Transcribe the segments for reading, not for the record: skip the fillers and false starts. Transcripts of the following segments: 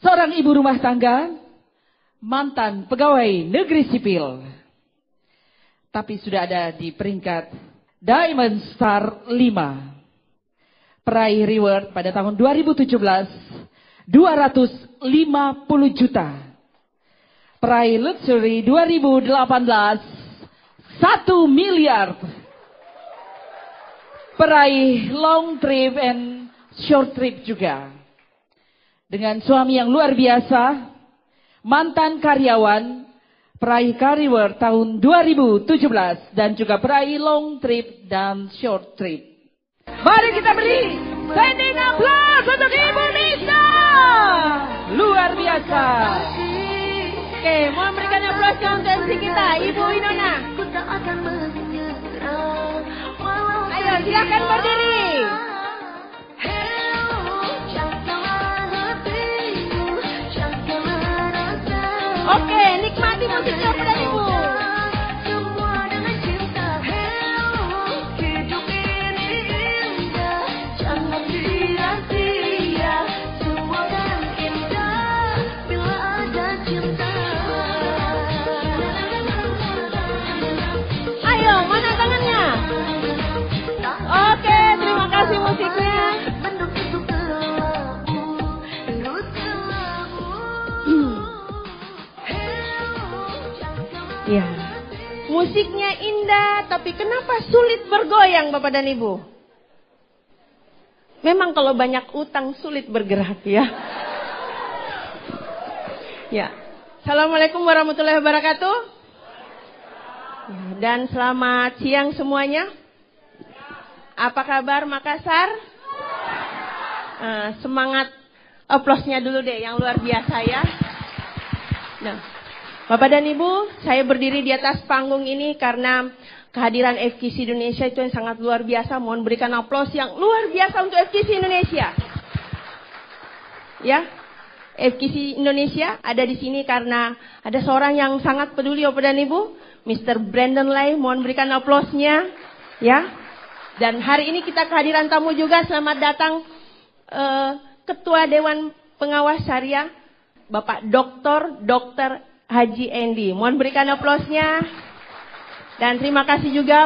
seorang ibu rumah tangga, mantan pegawai negeri sipil. Tapi sudah ada di peringkat Diamond Star 5. Peraih reward pada tahun 2017, 250 juta. Peraih Luxury 2018, 1 miliar. Peraih long trip and short trip juga. Dengan suami yang luar biasa, mantan karyawan, peraih Reward tahun 2017 dan juga peraih long trip dan short trip. Mari kita beri standing applause untuk Ibu Nisa. Luar biasa. Oke, mau memberikan applause untuk MC kita, Ibu Winona. Ayo, silakan berdiri. Oke, nikmati musiknya pada Ibu. Ayo, mana tangannya? Oke, terima kasih musiknya. Ya, musiknya indah, tapi kenapa sulit bergoyang Bapak dan Ibu? Memang kalau banyak utang sulit bergerak ya. Ya, Assalamualaikum warahmatullahi wabarakatuh. Ya, dan selamat siang semuanya. Apa kabar Makassar? Semangat aplausnya dulu deh yang luar biasa ya. Nah, Bapak dan Ibu, saya berdiri di atas panggung ini karena kehadiran FKC Indonesia itu yang sangat luar biasa. Mohon berikan aplaus yang luar biasa untuk FKC Indonesia. Ya, FKC Indonesia ada di sini karena ada seorang yang sangat peduli Bapak dan Ibu, Mr. Brandon Lai. Mohon berikan aplausnya. Ya, dan hari ini kita kehadiran tamu juga. Selamat datang Ketua Dewan Pengawas Syariah, Bapak Dr. Haji Endi. Mohon berikan aplausnya. Dan terima kasih juga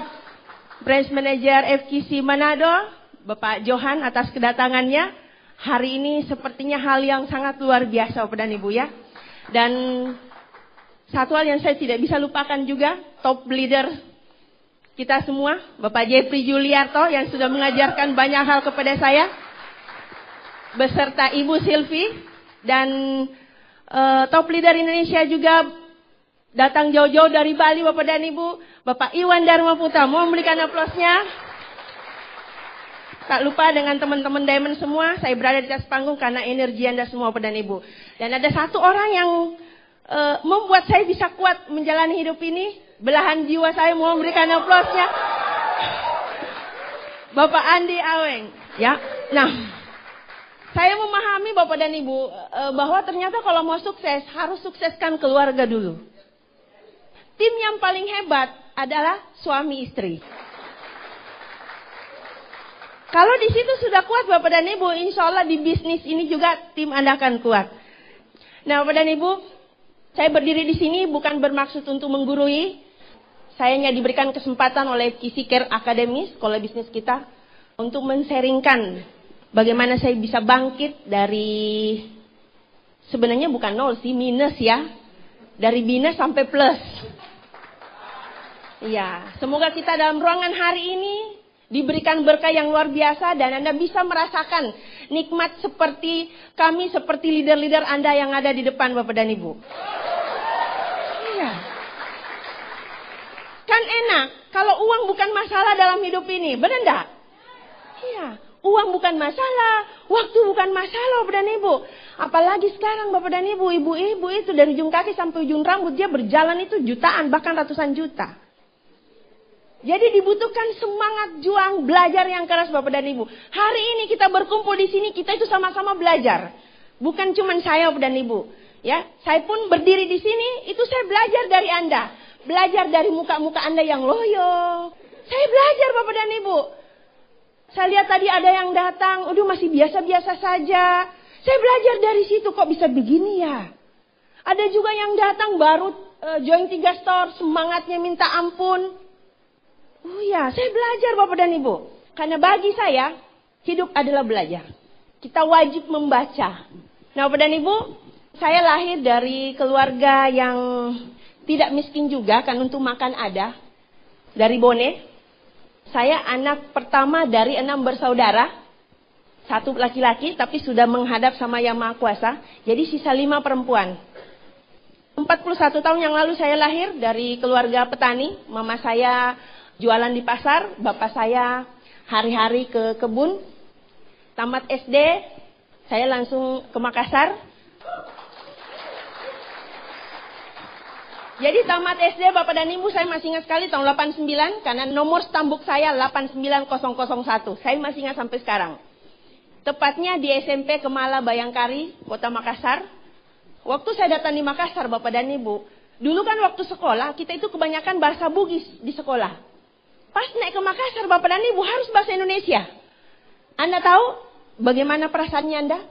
Branch Manager FKC Manado, Bapak Johan atas kedatangannya. Hari ini sepertinya hal yang sangat luar biasa Bapak dan Ibu ya. Dan satu hal yang saya tidak bisa lupakan juga, top leader kita semua, Bapak Jeffrey Juliarto yang sudah mengajarkan banyak hal kepada saya. Beserta Ibu Silvi dan top leader Indonesia juga datang jauh-jauh dari Bali Bapak dan Ibu, Bapak Iwan Dharma Putra. Mau memberikan aplausnya. Tak lupa dengan teman-teman Diamond semua, saya berada di atas panggung karena energi Anda semua Bapak dan Ibu. Dan ada satu orang yang membuat saya bisa kuat menjalani hidup ini, belahan jiwa saya. Mau memberikan aplausnya. Bapak Andi Aweng. Ya, nah. Saya memahami Bapak dan Ibu bahwa ternyata kalau mau sukses harus sukseskan keluarga dulu. Tim yang paling hebat adalah suami istri. Kalau di situ sudah kuat Bapak dan Ibu, insya Allah di bisnis ini juga tim Anda akan kuat. Nah Bapak dan Ibu, saya berdiri di sini bukan bermaksud untuk menggurui. Saya hanya diberikan kesempatan oleh FKC Care Academy, sekolah bisnis kita, untuk men-sharingkan bagaimana saya bisa bangkit dari, sebenarnya bukan nol sih, minus ya. Dari minus sampai plus. Ya, semoga kita dalam ruangan hari ini diberikan berkah yang luar biasa dan Anda bisa merasakan nikmat seperti kami, seperti leader-leader Anda yang ada di depan Bapak dan Ibu. Iya. Kan enak kalau uang bukan masalah dalam hidup ini, benar enggak? Iya. Uang bukan masalah, waktu bukan masalah Bapak dan Ibu. Apalagi sekarang Bapak dan Ibu, ibu-ibu itu dari ujung kaki sampai ujung rambut dia berjalan itu jutaan, bahkan ratusan juta. Jadi dibutuhkan semangat juang belajar yang keras Bapak dan Ibu. Hari ini kita berkumpul di sini, kita itu sama-sama belajar. Bukan cuma saya Bapak dan Ibu. Ya, saya pun berdiri di sini, itu saya belajar dari Anda. Belajar dari muka-muka Anda yang loyo. Saya belajar Bapak dan Ibu. Saya lihat tadi ada yang datang, masih biasa-biasa saja. Saya belajar dari situ, kok bisa begini ya. Ada juga yang datang baru join 3 store, semangatnya minta ampun. Oh ya, saya belajar Bapak dan Ibu. Karena bagi saya, hidup adalah belajar. Kita wajib membaca. Nah Bapak dan Ibu, saya lahir dari keluarga yang tidak miskin juga, kan untuk makan ada. Dari Bone. Saya anak pertama dari 6 bersaudara. 1 laki-laki tapi sudah menghadap sama Yang Maha Kuasa. Jadi sisa 5 perempuan. 41 tahun yang lalu saya lahir dari keluarga petani. Mama saya jualan di pasar. Bapak saya hari-hari ke kebun. Tamat SD, saya langsung ke Makassar. Jadi tamat SD Bapak dan Ibu, saya masih ingat sekali tahun 89. Karena nomor stambuk saya 89001. Saya masih ingat sampai sekarang. Tepatnya di SMP Kemala Bayangkari, Kota Makassar. Waktu saya datang di Makassar, Bapak dan Ibu, dulu kan waktu sekolah, kita itu kebanyakan bahasa Bugis di sekolah. Pas naik ke Makassar, Bapak dan Ibu, harus bahasa Indonesia. Anda tahu bagaimana perasaannya Anda?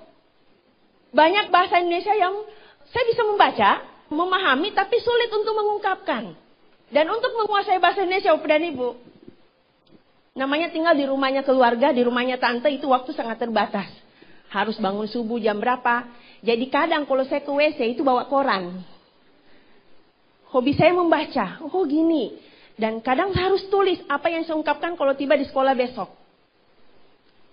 Banyak bahasa Indonesia yang saya bisa membaca, memahami, tapi sulit untuk mengungkapkan. Dan untuk menguasai bahasa Indonesia, Bapak dan Ibu, namanya tinggal di rumahnya keluarga, di rumahnya tante, itu waktu sangat terbatas. Harus bangun subuh jam berapa. Jadi kadang kalau saya ke WC itu bawa koran. Hobi saya membaca. Oh gini. Dan kadang harus tulis apa yang saya ungkapkan kalau tiba di sekolah besok.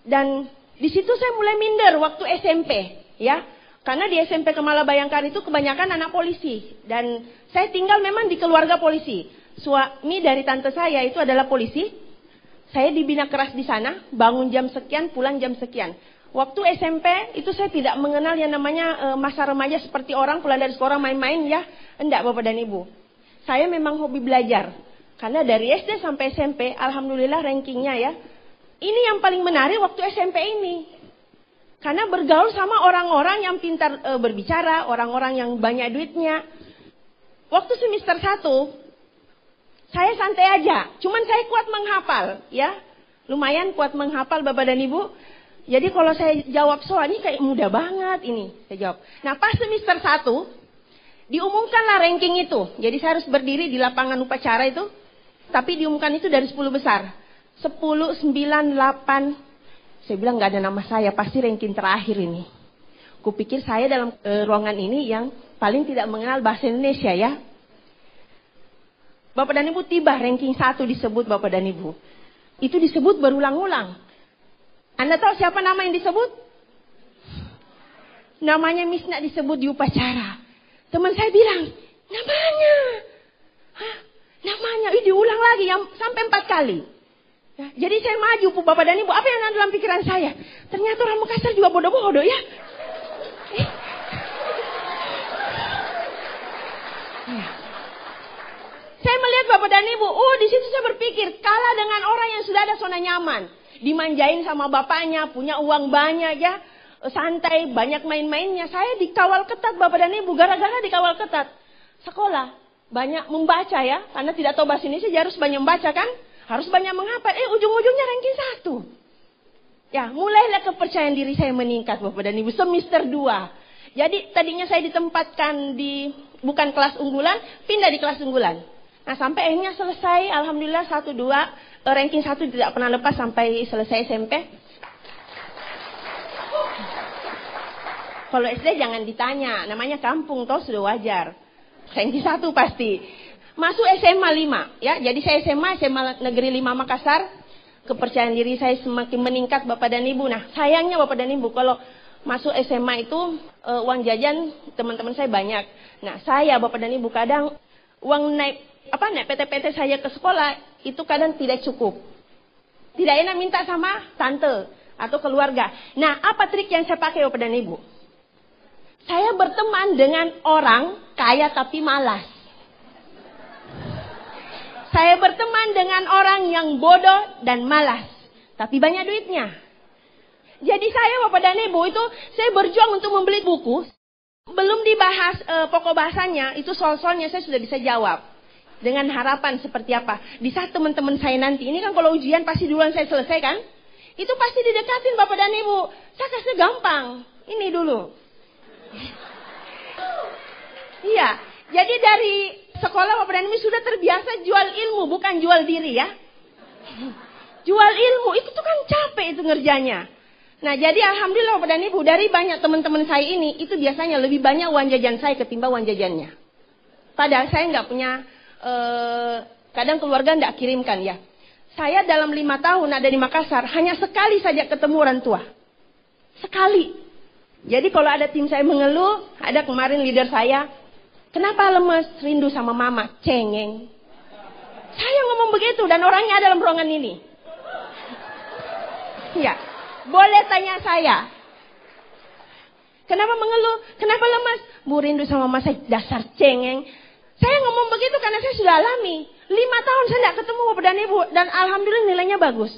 Dan di situ saya mulai minder waktu SMP. Ya. Karena di SMP Kemala Bayangkari itu kebanyakan anak polisi. Dan saya tinggal memang di keluarga polisi. Suami dari tante saya itu adalah polisi. Saya dibina keras di sana, bangun jam sekian, pulang jam sekian. Waktu SMP itu saya tidak mengenal yang namanya masa remaja seperti orang pulang dari sekolah main-main ya. Enggak Bapak dan Ibu. Saya memang hobi belajar. Karena dari SD sampai SMP, alhamdulillah rankingnya ya. Ini yang paling menarik waktu SMP ini. Karena bergaul sama orang-orang yang pintar berbicara, orang-orang yang banyak duitnya. Waktu semester 1, saya santai aja, cuman saya kuat menghafal, ya. Lumayan kuat menghafal Bapak dan Ibu. Jadi kalau saya jawab soal ini kayak mudah banget ini, saya jawab. Nah pas semester 1, diumumkanlah ranking itu. Jadi saya harus berdiri di lapangan upacara itu. Tapi diumumkan itu dari 10 besar. 10, 9, 8. Saya bilang gak ada nama saya, pasti ranking terakhir ini. Kupikir saya dalam ruangan ini yang paling tidak mengenal bahasa Indonesia ya. Bapak dan Ibu tiba ranking 1 disebut Bapak dan Ibu. Itu disebut berulang-ulang. Anda tahu siapa nama yang disebut? Namanya Misna disebut di upacara. Teman saya bilang, namanya. Hah? Namanya, diulang lagi sampai 4 kali. Ya, jadi saya maju Bapak dan Ibu. Apa yang ada dalam pikiran saya? Ternyata orang Makassar juga bodoh-bodoh ya. Saya melihat Bapak dan Ibu, di situ saya berpikir, kalah dengan orang yang sudah ada zona nyaman. Dimanjain sama bapaknya, punya uang banyak ya, santai, banyak main-mainnya. Saya dikawal ketat Bapak dan Ibu, gara-gara dikawal ketat. Sekolah, banyak membaca ya, karena tidak tahu bahasa Indonesia, harus banyak membaca kan. Harus banyak menghafal, ujung-ujungnya ranking 1. Ya, mulailah kepercayaan diri saya meningkat Bapak dan Ibu, semester 2. Jadi tadinya saya ditempatkan di, bukan kelas unggulan, pindah di kelas unggulan. Nah sampai akhirnya selesai, alhamdulillah 1, 2, ranking 1 tidak pernah lepas sampai selesai SMP. Kalau SD jangan ditanya, namanya kampung toh sudah wajar. Ranking 1 pasti. Masuk SMA 5, ya. Jadi saya SMA Negeri 5 Makassar. Kepercayaan diri saya semakin meningkat Bapak dan Ibu. Nah sayangnya Bapak dan Ibu, kalau masuk SMA itu uang jajan teman-teman saya banyak. Nah saya Bapak dan Ibu kadang uang naik PT-PT saya ke sekolah itu kadang tidak cukup. Tidak enak minta sama tante atau keluarga. Nah, apa trik yang saya pakai Bapak dan Ibu? Saya berteman dengan orang kaya tapi malas. Saya berteman dengan orang yang bodoh dan malas, tapi banyak duitnya. Jadi saya Bapak dan Ibu itu saya berjuang untuk membeli buku. Belum dibahas pokok bahasanya, itu soal-soalnya saya sudah bisa jawab. Dengan harapan seperti apa. Di saat teman-teman saya nanti, ini kan kalau ujian pasti duluan saya selesai kan. Itu pasti didekatin Bapak dan Ibu. Saya kasih gampang. Ini dulu. Iya, jadi dari sekolah Bapak dan Ibu sudah terbiasa jual ilmu, bukan jual diri ya. Jual ilmu, itu tuh kan capek itu ngerjanya. Nah jadi alhamdulillah Bapak dan Ibu, dari banyak teman-teman saya ini, itu biasanya lebih banyak uang jajan saya ketimbang uang jajannya. Padahal saya nggak punya, kadang keluarga nggak kirimkan ya. Saya dalam 5 tahun ada di Makassar, hanya sekali saja ketemu orang tua. Sekali. Jadi kalau ada tim saya mengeluh, ada kemarin leader saya, kenapa lemes, rindu sama mama, cengeng. Saya ngomong begitu dan orangnya ada dalam ruangan ini. Ya, boleh tanya saya. Kenapa mengeluh? Kenapa lemas? Bu, rindu sama mama, saya dasar cengeng. Saya ngomong begitu karena saya sudah alami. 5 tahun saya tidak ketemu Bapak dan Ibu. Dan alhamdulillah nilainya bagus.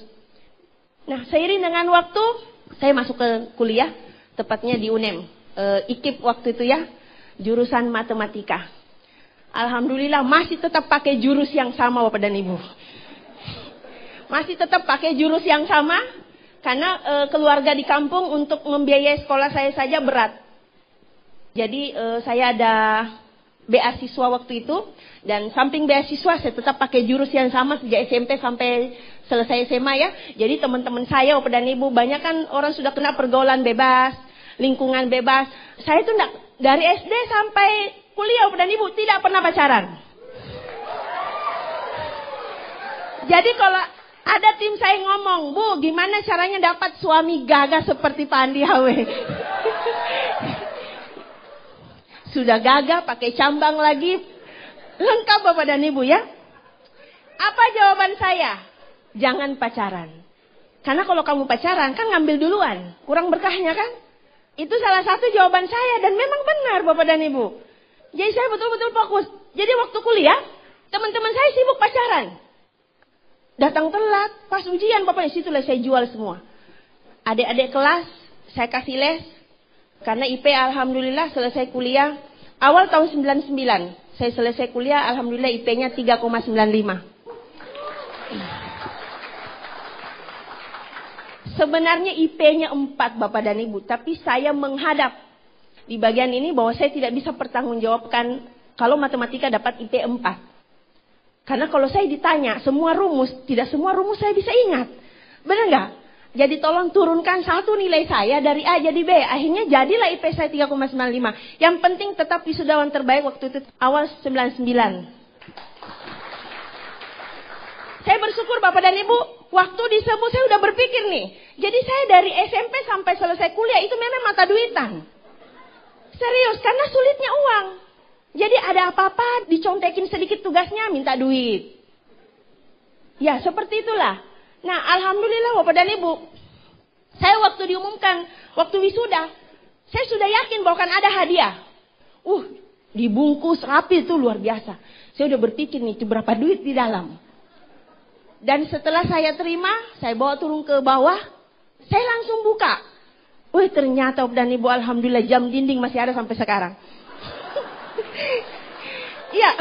Nah, seiring dengan waktu, saya masuk ke kuliah. Tepatnya di UNEM. IKIP waktu itu ya. Jurusan matematika. Alhamdulillah masih tetap pakai jurus yang sama Bapak dan Ibu. Masih tetap pakai jurus yang sama. Karena keluarga di kampung untuk membiayai sekolah saya saja berat. Jadi saya ada beasiswa waktu itu. Dan samping beasiswa saya tetap pakai jurus yang sama sejak SMP sampai selesai SMA ya. Jadi teman-teman saya Bapak dan Ibu banyak kan orang sudah kena pergaulan bebas, lingkungan bebas. Saya tuh enggak, dari SD sampai kuliah Bapak dan Ibu tidak pernah pacaran. Jadi kalau ada tim saya ngomong, Bu, gimana caranya dapat suami gagah seperti Pak Andi Hawe? Sudah gagah, pakai cambang lagi. Lengkap Bapak dan Ibu ya. Apa jawaban saya? Jangan pacaran. Karena kalau kamu pacaran, kan ngambil duluan. Kurang berkahnya kan? Itu salah satu jawaban saya. Dan memang benar Bapak dan Ibu. Jadi saya betul-betul fokus. Jadi waktu kuliah, teman-teman saya sibuk pacaran. Datang telat, pas ujian Bapak, situlah saya jual semua. Adik-adik kelas, saya kasih les. Karena IP alhamdulillah selesai kuliah. Awal tahun 99, saya selesai kuliah, alhamdulillah IP-nya 3,95. Sebenarnya IP-nya 4 Bapak dan Ibu. Tapi saya menghadap di bagian ini bahwa saya tidak bisa pertanggungjawabkan kalau matematika dapat IP 4. Karena kalau saya ditanya semua rumus, tidak semua rumus saya bisa ingat. Benar nggak? Jadi tolong turunkan satu nilai saya dari A jadi B. Akhirnya jadilah IP saya 3,95. Yang penting tetap wisudawan terbaik waktu itu awal 99. Saya bersyukur Bapak dan Ibu, waktu disebut saya udah berpikir nih. Jadi saya dari SMP sampai selesai kuliah itu memang mata duitan. Serius, karena sulitnya uang. Jadi ada apa-apa, dicontekin sedikit tugasnya, minta duit. Ya, seperti itulah. Nah, alhamdulillah Bapak dan Ibu, saya waktu diumumkan, waktu wisuda, saya sudah yakin bahwa akan ada hadiah. Dibungkus rapi itu luar biasa. Saya udah berpikir nih, itu berapa duit di dalam. Dan setelah saya terima, saya bawa turun ke bawah, saya langsung buka. Ternyata Bapak dan Ibu, alhamdulillah jam dinding masih ada sampai sekarang. Iya,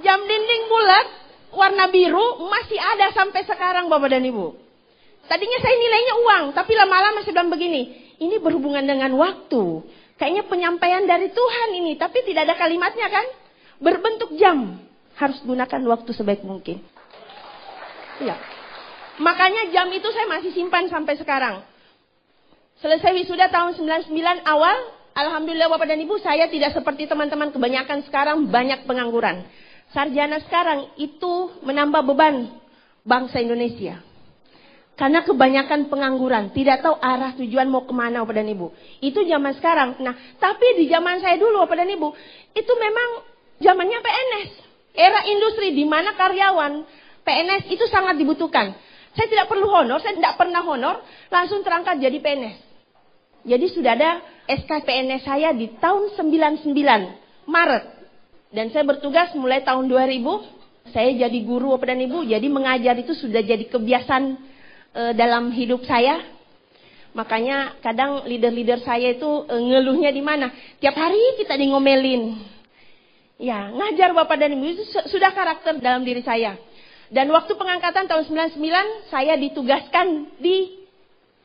jam dinding bulat warna biru masih ada sampai sekarang Bapak dan Ibu. Tadinya saya nilainya uang, tapi lama-lama saya bilang begini, ini berhubungan dengan waktu. Kayaknya penyampaian dari Tuhan ini, tapi tidak ada kalimatnya kan? Berbentuk jam, harus gunakan waktu sebaik mungkin. Iya. Makanya jam itu saya masih simpan sampai sekarang. Selesai wisuda tahun 99 awal, alhamdulillah Bapak dan Ibu, saya tidak seperti teman-teman kebanyakan sekarang banyak pengangguran. Sarjana sekarang itu menambah beban bangsa Indonesia. Karena kebanyakan pengangguran, tidak tahu arah tujuan mau kemana Bapak dan Ibu. Itu zaman sekarang. Nah, tapi di zaman saya dulu Bapak dan Ibu, itu memang zamannya PNS. Era industri di mana karyawan PNS itu sangat dibutuhkan. Saya tidak perlu honor, saya tidak pernah honor, langsung terangkat jadi PNS. Jadi sudah ada SK PNS saya di tahun 99 Maret. Dan saya bertugas mulai tahun 2000. Saya jadi guru Bapak dan Ibu. Jadi mengajar itu sudah jadi kebiasaan dalam hidup saya. Makanya kadang leader-leader saya itu ngeluhnya di mana? Tiap hari kita di ngomelin. Ya, ngajar Bapak dan Ibu itu sudah karakter dalam diri saya. Dan waktu pengangkatan tahun 99 saya ditugaskan di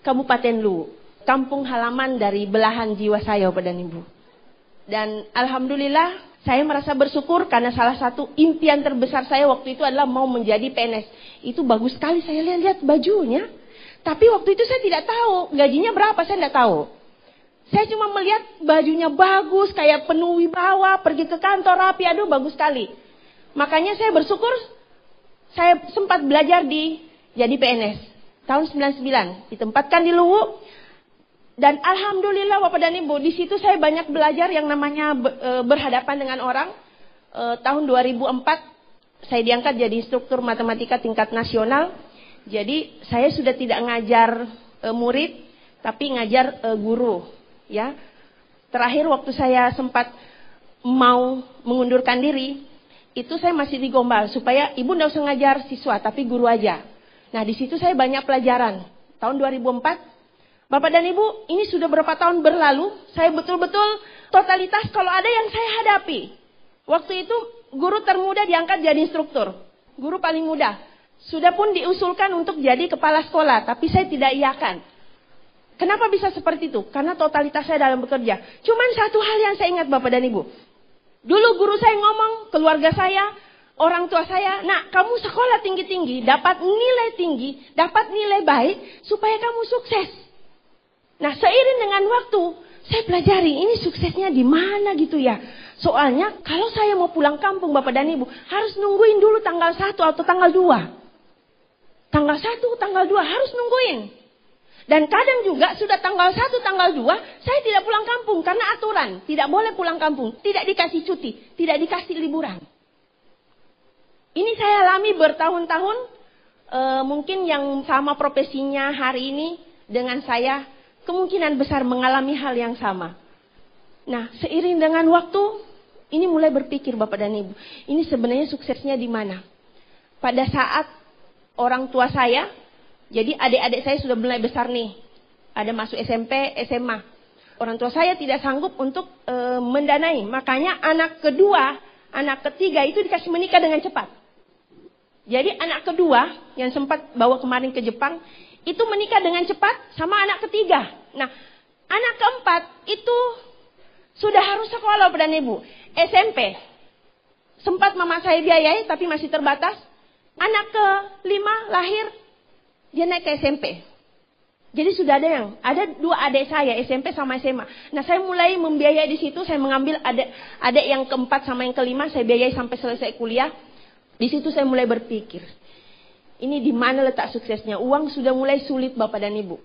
Kabupaten Luwu. kampung halaman dari belahan jiwa saya, Bapak dan Ibu. Dan alhamdulillah saya merasa bersyukur karena salah satu impian terbesar saya waktu itu adalah mau menjadi PNS. Itu bagus sekali, saya lihat bajunya. Tapi waktu itu saya tidak tahu gajinya berapa, saya tidak tahu. Saya cuma melihat bajunya bagus, kayak penuh wibawa, pergi ke kantor rapi, aduh bagus sekali. Makanya saya bersyukur saya sempat belajar jadi PNS. Tahun 99, ditempatkan di Luwu. Dan alhamdulillah Bapak dan Ibu, di situ saya banyak belajar yang namanya berhadapan dengan orang. Tahun 2004 saya diangkat jadi instruktur matematika tingkat nasional. Jadi saya sudah tidak ngajar murid, tapi ngajar guru. Ya, terakhir waktu saya sempat mau mengundurkan diri, itu saya masih digombal supaya ibu tidak usah ngajar siswa, tapi guru aja. Nah di situ saya banyak pelajaran. Tahun 2004. Bapak dan Ibu, ini sudah berapa tahun berlalu, saya betul-betul totalitas kalau ada yang saya hadapi. Waktu itu guru termuda diangkat jadi instruktur. Guru paling muda. Sudah pun diusulkan untuk jadi kepala sekolah, tapi saya tidak iakan. Kenapa bisa seperti itu? Karena totalitas saya dalam bekerja. Cuman satu hal yang saya ingat Bapak dan Ibu. Dulu guru saya ngomong, keluarga saya, orang tua saya, nak kamu sekolah tinggi-tinggi, dapat nilai tinggi, dapat nilai baik, supaya kamu sukses. Nah, seiring dengan waktu, saya pelajari ini suksesnya di mana gitu ya. Soalnya kalau saya mau pulang kampung Bapak dan Ibu, harus nungguin dulu tanggal 1 atau tanggal 2. Tanggal 1, tanggal 2 harus nungguin. Dan kadang juga sudah tanggal 1, tanggal 2, saya tidak pulang kampung karena aturan. Tidak boleh pulang kampung, tidak dikasih cuti, tidak dikasih liburan. Ini saya alami bertahun-tahun, mungkin yang sama profesinya hari ini dengan saya, kemungkinan besar mengalami hal yang sama. Nah, seiring dengan waktu, ini mulai berpikir Bapak dan Ibu, ini sebenarnya suksesnya di mana? Pada saat orang tua saya, jadi adik-adik saya sudah mulai besar nih, ada masuk SMP, SMA. Orang tua saya tidak sanggup untuk mendanai, makanya anak kedua, anak ketiga itu dikasih menikah dengan cepat. Jadi anak kedua yang sempat bawa kemarin ke Jepang, itu menikah dengan cepat sama anak ketiga. Nah, anak keempat itu sudah harus sekolah Bapak dan Ibu. SMP. Sempat mama saya biayai tapi masih terbatas. Anak kelima lahir, dia naik ke SMP. Jadi sudah ada dua adik saya SMP sama SMA. Nah, saya mulai membiayai di situ, saya mengambil adik yang keempat sama yang kelima, saya biayai sampai selesai kuliah. Di situ saya mulai berpikir, ini di mana letak suksesnya? Uang sudah mulai sulit Bapak dan Ibu.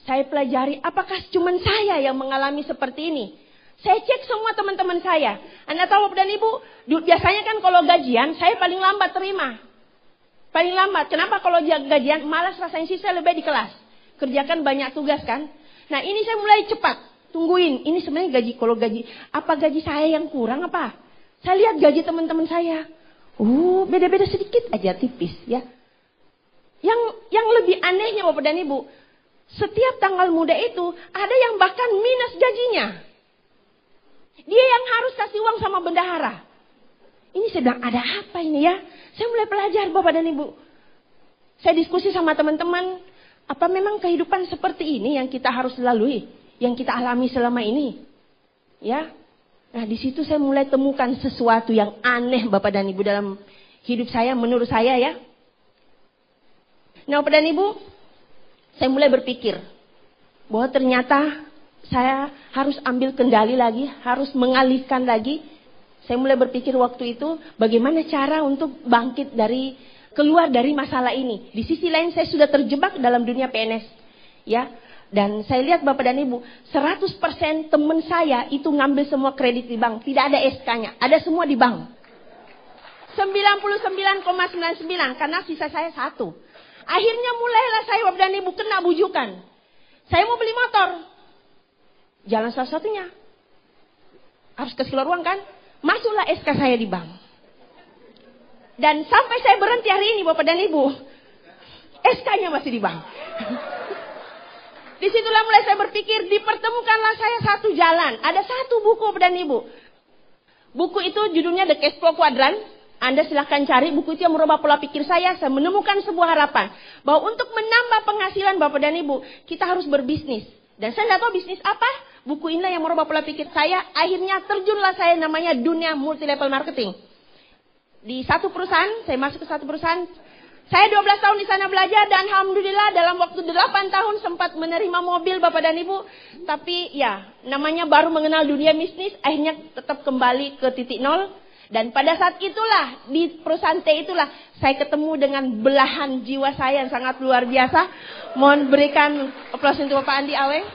Saya pelajari apakah cuma saya yang mengalami seperti ini. Saya cek semua teman-teman saya. Anda tahu Bapak dan Ibu, biasanya kan kalau gajian saya paling lambat terima. Paling lambat. Kenapa kalau gajian malas rasanya sih saya lebih di kelas. Kerjakan banyak tugas kan. Nah ini saya mulai cepat. Tungguin. Ini sebenarnya gaji. Kalau gaji, apa gaji saya yang kurang apa? Saya lihat gaji teman-teman saya. Beda-beda sedikit aja tipis ya. Yang lebih anehnya Bapak dan Ibu, setiap tanggal muda itu ada yang bahkan minus gajinya. Dia yang harus kasih uang sama bendahara. Ini saya bilang, ada apa ini ya? Saya mulai belajar Bapak dan Ibu. Saya diskusi sama teman-teman, apa memang kehidupan seperti ini yang kita harus lalui, yang kita alami selama ini? Ya. Nah, di situ saya mulai temukan sesuatu yang aneh Bapak dan Ibu dalam hidup saya, menurut saya ya. Nah, Bapak dan Ibu, saya mulai berpikir bahwa ternyata saya harus ambil kendali lagi, harus mengalihkan lagi. Saya mulai berpikir waktu itu bagaimana cara untuk bangkit keluar dari masalah ini. Di sisi lain saya sudah terjebak dalam dunia PNS. Ya. Dan saya lihat Bapak dan Ibu, 100% teman saya itu ngambil semua kredit di bank. Tidak ada SK-nya, ada semua di bank. 99,99 karena sisa saya 1. Akhirnya mulailah saya Bapak dan Ibu kena bujukan. Saya mau beli motor. Jalan satu-satunya. Harus kasih keluar uang kan? Masuklah SK saya di bank. Dan sampai saya berhenti hari ini Bapak dan Ibu, SK-nya masih di bank. Disitulah mulai saya berpikir, dipertemukanlah saya satu jalan. Ada satu buku Bapak dan Ibu. Buku itu judulnya The Cash Flow Quadrant. Anda silahkan cari buku itu yang merubah pola pikir saya. Saya menemukan sebuah harapan bahwa untuk menambah penghasilan Bapak dan Ibu, kita harus berbisnis. Dan saya nggak tahu bisnis apa. Buku inilah yang merubah pola pikir saya. Akhirnya terjunlah saya namanya dunia multi level marketing. Di satu perusahaan, saya masuk ke satu perusahaan. Saya 12 tahun di sana belajar dan alhamdulillah dalam waktu 8 tahun sempat menerima mobil Bapak dan Ibu. Tapi ya, namanya baru mengenal dunia bisnis, akhirnya tetap kembali ke titik nol. Dan pada saat itulah, di perusahaan T itulah, saya ketemu dengan belahan jiwa saya yang sangat luar biasa. Mohon berikan aplaus untuk Bapak Andi Aweng.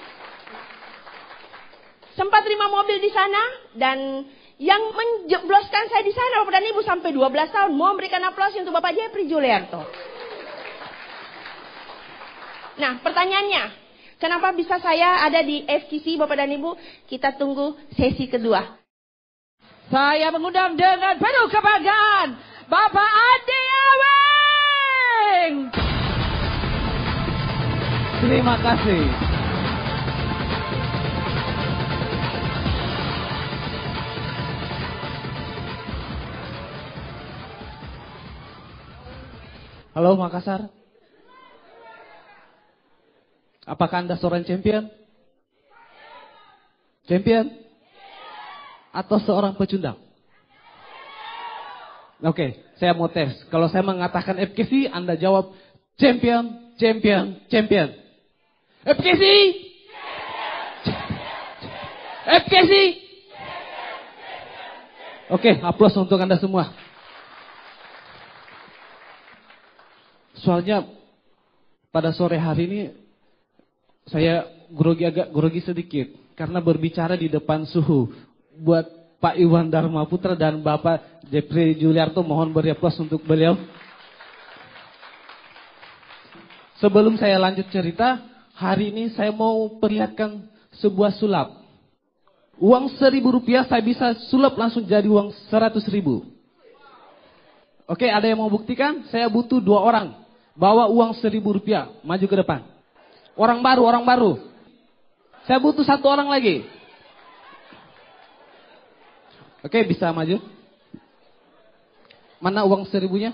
Sempat terima mobil di sana dan yang menjebloskan saya di sana Bapak dan Ibu sampai 12 tahun. Mohon berikan aplaus untuk Bapak Jeffrey Juliarto. Nah, pertanyaannya, kenapa bisa saya ada di FKC Bapak dan Ibu? Kita tunggu sesi kedua. Saya mengundang dengan penuh kebanggaan Bapak Andi Aweng. Terima kasih. Halo Makassar. Apakah Anda seorang champion? Champion? Atau seorang pecundang? Oke, saya mau tes. Kalau saya mengatakan FKC, Anda jawab champion, champion, champion. FKC? FKC? Oke, aplaus untuk Anda semua. Soalnya pada sore hari ini saya agak grogi sedikit karena berbicara di depan suhu. Buat Pak Iwan Dharma Putra dan Bapak Jeffrey Juliarto, mohon beri aplaus untuk beliau. Sebelum saya lanjut cerita, hari ini saya mau perlihatkan sebuah sulap. Uang Rp1.000 saya bisa sulap langsung jadi uang Rp100.000. Oke, ada yang mau buktikan? Saya butuh 2 orang. Bawa uang Rp1.000, maju ke depan. Orang baru. Saya butuh 1 orang lagi. Oke, bisa maju. Mana uang Rp1.000-nya?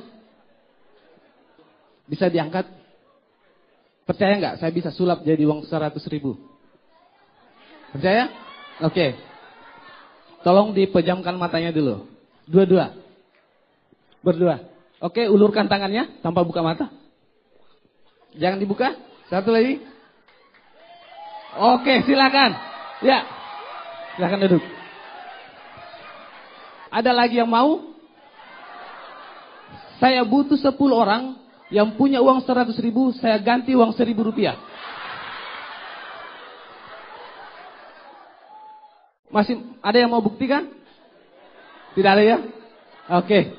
Bisa diangkat? Percaya nggak? Saya bisa sulap jadi uang Rp100.000. Percaya? Oke. Tolong dipejamkan matanya dulu. Dua-dua. Berdua. Oke, ulurkan tangannya tanpa buka mata. Jangan dibuka. 1 lagi. Oke, silakan. Ya. Silakan duduk. Ada lagi yang mau? Saya butuh 10 orang yang punya uang Rp100.000, saya ganti uang Rp1.000. Masih ada yang mau buktikan? Tidak ada ya? Oke.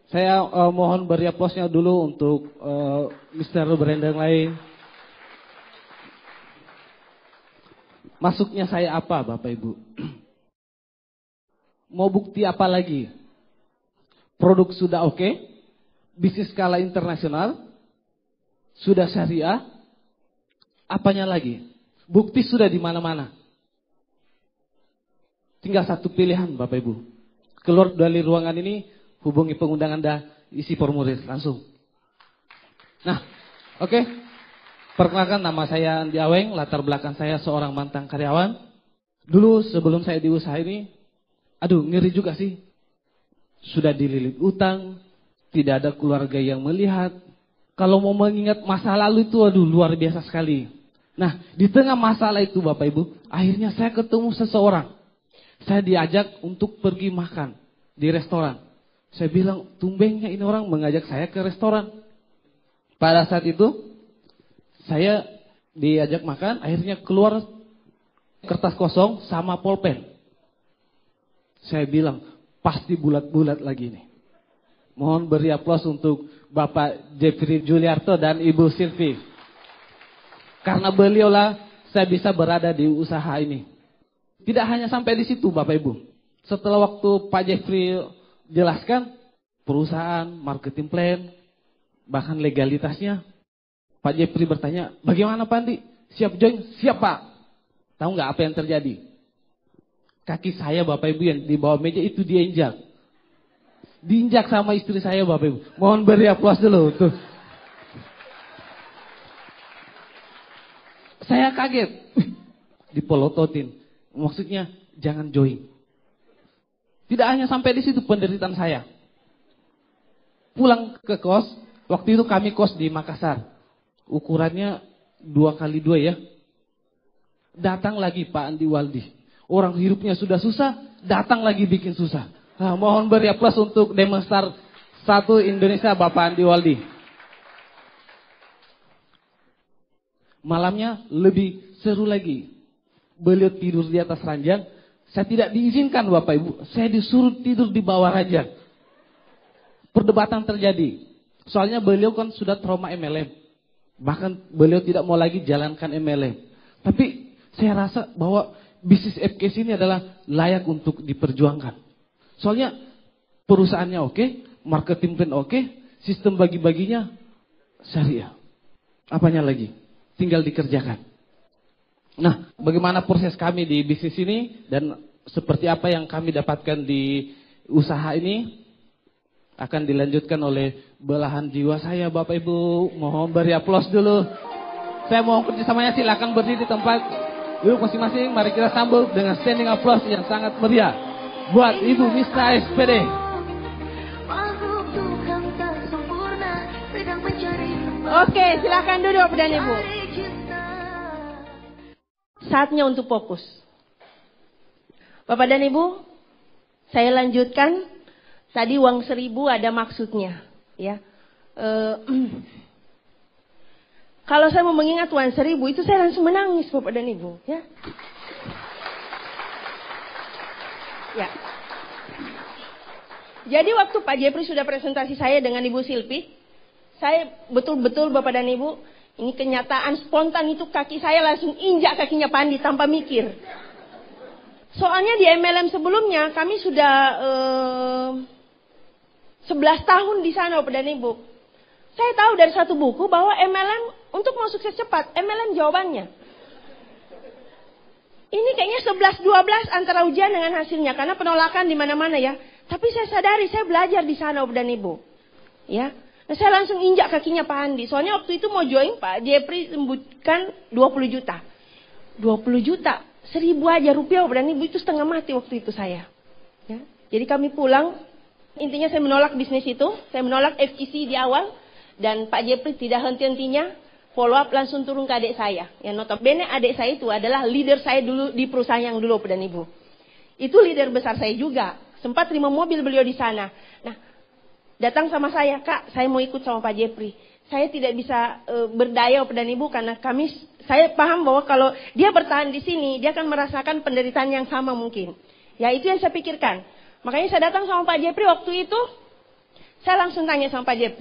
Saya mohon beri aplausnya dulu untuk Mr. Brandon lain. Masuknya saya apa Bapak Ibu? Mau bukti apa lagi? Produk sudah oke, bisnis skala internasional, sudah syariah, apanya lagi? Bukti sudah di mana-mana. Tinggal satu pilihan Bapak Ibu. Keluar dari ruangan ini, hubungi pengundang Anda, isi formulir langsung. Nah, oke. Perkenalkan, nama saya Andi Aweng, latar belakang saya seorang mantan karyawan. Dulu sebelum saya di usaha ini, aduh ngeri juga sih. Sudah dililit utang, tidak ada keluarga yang melihat. Kalau mau mengingat masa lalu itu, aduh luar biasa sekali. Nah, di tengah masalah itu Bapak Ibu, akhirnya saya ketemu seseorang. Saya diajak untuk pergi makan di restoran. Saya bilang, tumbennya ini orang mengajak saya ke restoran. Pada saat itu, saya diajak makan, akhirnya keluar kertas kosong sama pulpen. Saya bilang, pasti bulat-bulat lagi nih. Mohon beri aplaus untuk Bapak Jeffrey Juliarto dan Ibu Silvi. Karena beliaulah saya bisa berada di usaha ini. Tidak hanya sampai di situ Bapak Ibu. Setelah waktu Pak Jeffrey jelaskan perusahaan, marketing plan, bahkan legalitasnya, Pak Jeffrey bertanya, bagaimana Pak Andi? Siap join? Siap Pak. Tahu nggak apa yang terjadi? Kaki saya Bapak Ibu yang di bawah meja itu diinjak. Diinjak sama istri saya Bapak Ibu. Mohon beri aplaus dulu tuh. Saya kaget. Dipolototin. Maksudnya jangan join. Tidak hanya sampai di situ penderitaan saya. Pulang ke kos, waktu itu kami kos di Makassar. Ukurannya 2x2 ya. Datang lagi Pak Andi Waldi. Orang hidupnya sudah susah, datang lagi bikin susah. Nah, mohon beri aplaus untuk Demonstar 1 Indonesia Bapak Andi Waldi. Malamnya lebih seru lagi. Beliau tidur di atas ranjang. Saya tidak diizinkan Bapak Ibu. Saya disuruh tidur di bawah ranjang. Perdebatan terjadi. Soalnya beliau kan sudah trauma MLM. Bahkan beliau tidak mau lagi jalankan MLM. Tapi saya rasa bahwa bisnis FKC ini adalah layak untuk diperjuangkan. Soalnya perusahaannya oke, marketing plan oke, sistem bagi-baginya syariah. Apanya lagi? Tinggal dikerjakan. Nah, bagaimana proses kami di bisnis ini dan seperti apa yang kami dapatkan di usaha ini akan dilanjutkan oleh belahan jiwa saya Bapak Ibu. Mohon beri aplaus dulu. Saya mohon kerjasamanya, silakan berdiri di tempat duduk masing-masing. Mari kita sambut dengan standing applause yang sangat meriah buat Ibu Mista SPD. Oke, silakan duduk dan Ibu. Saatnya untuk fokus. Bapak dan Ibu, saya lanjutkan. Tadi uang 1.000 ada maksudnya, ya. Kalau saya mau mengingat uang 1.000 itu saya langsung menangis, Bapak dan Ibu, ya. Ya. Jadi waktu Pak Jepri sudah presentasi saya dengan Ibu Silpi, saya betul-betul Bapak dan Ibu, ini kenyataan spontan itu kaki saya langsung injak kakinya Pandi tanpa mikir. Soalnya di MLM sebelumnya kami sudah 11 tahun di sana Bapak dan Ibu. Saya tahu dari satu buku bahwa MLM untuk mau sukses cepat, MLM jawabannya. Ini kayaknya 11-12 antara ujian dengan hasilnya karena penolakan di mana-mana ya. Tapi saya sadari saya belajar di sana Bapak dan Ibu. Ya. Nah, saya langsung injak kakinya Pak Andi. Soalnya waktu itu mau join Pak Jepri sebutkan 20 juta. 20 juta. 1.000 aja rupiah dan Ibu itu setengah mati waktu itu saya. Ya. Jadi kami pulang. Intinya saya menolak bisnis itu. Saya menolak FKC di awal. Dan Pak Jepri tidak henti-hentinya. Follow up langsung turun ke adik saya. Yang notabene adik saya itu adalah leader saya dulu di perusahaan yang dulu dan Ibu. Itu leader besar saya juga. Sempat terima mobil beliau di sana. Nah. Datang sama saya, Kak, saya mau ikut sama Pak Jepri. Saya tidak bisa berdaya dan Ibu karena saya paham bahwa kalau dia bertahan di sini, dia akan merasakan penderitaan yang sama mungkin. Ya itu yang saya pikirkan. Makanya saya datang sama Pak Jepri waktu itu, saya langsung tanya sama Pak Jep,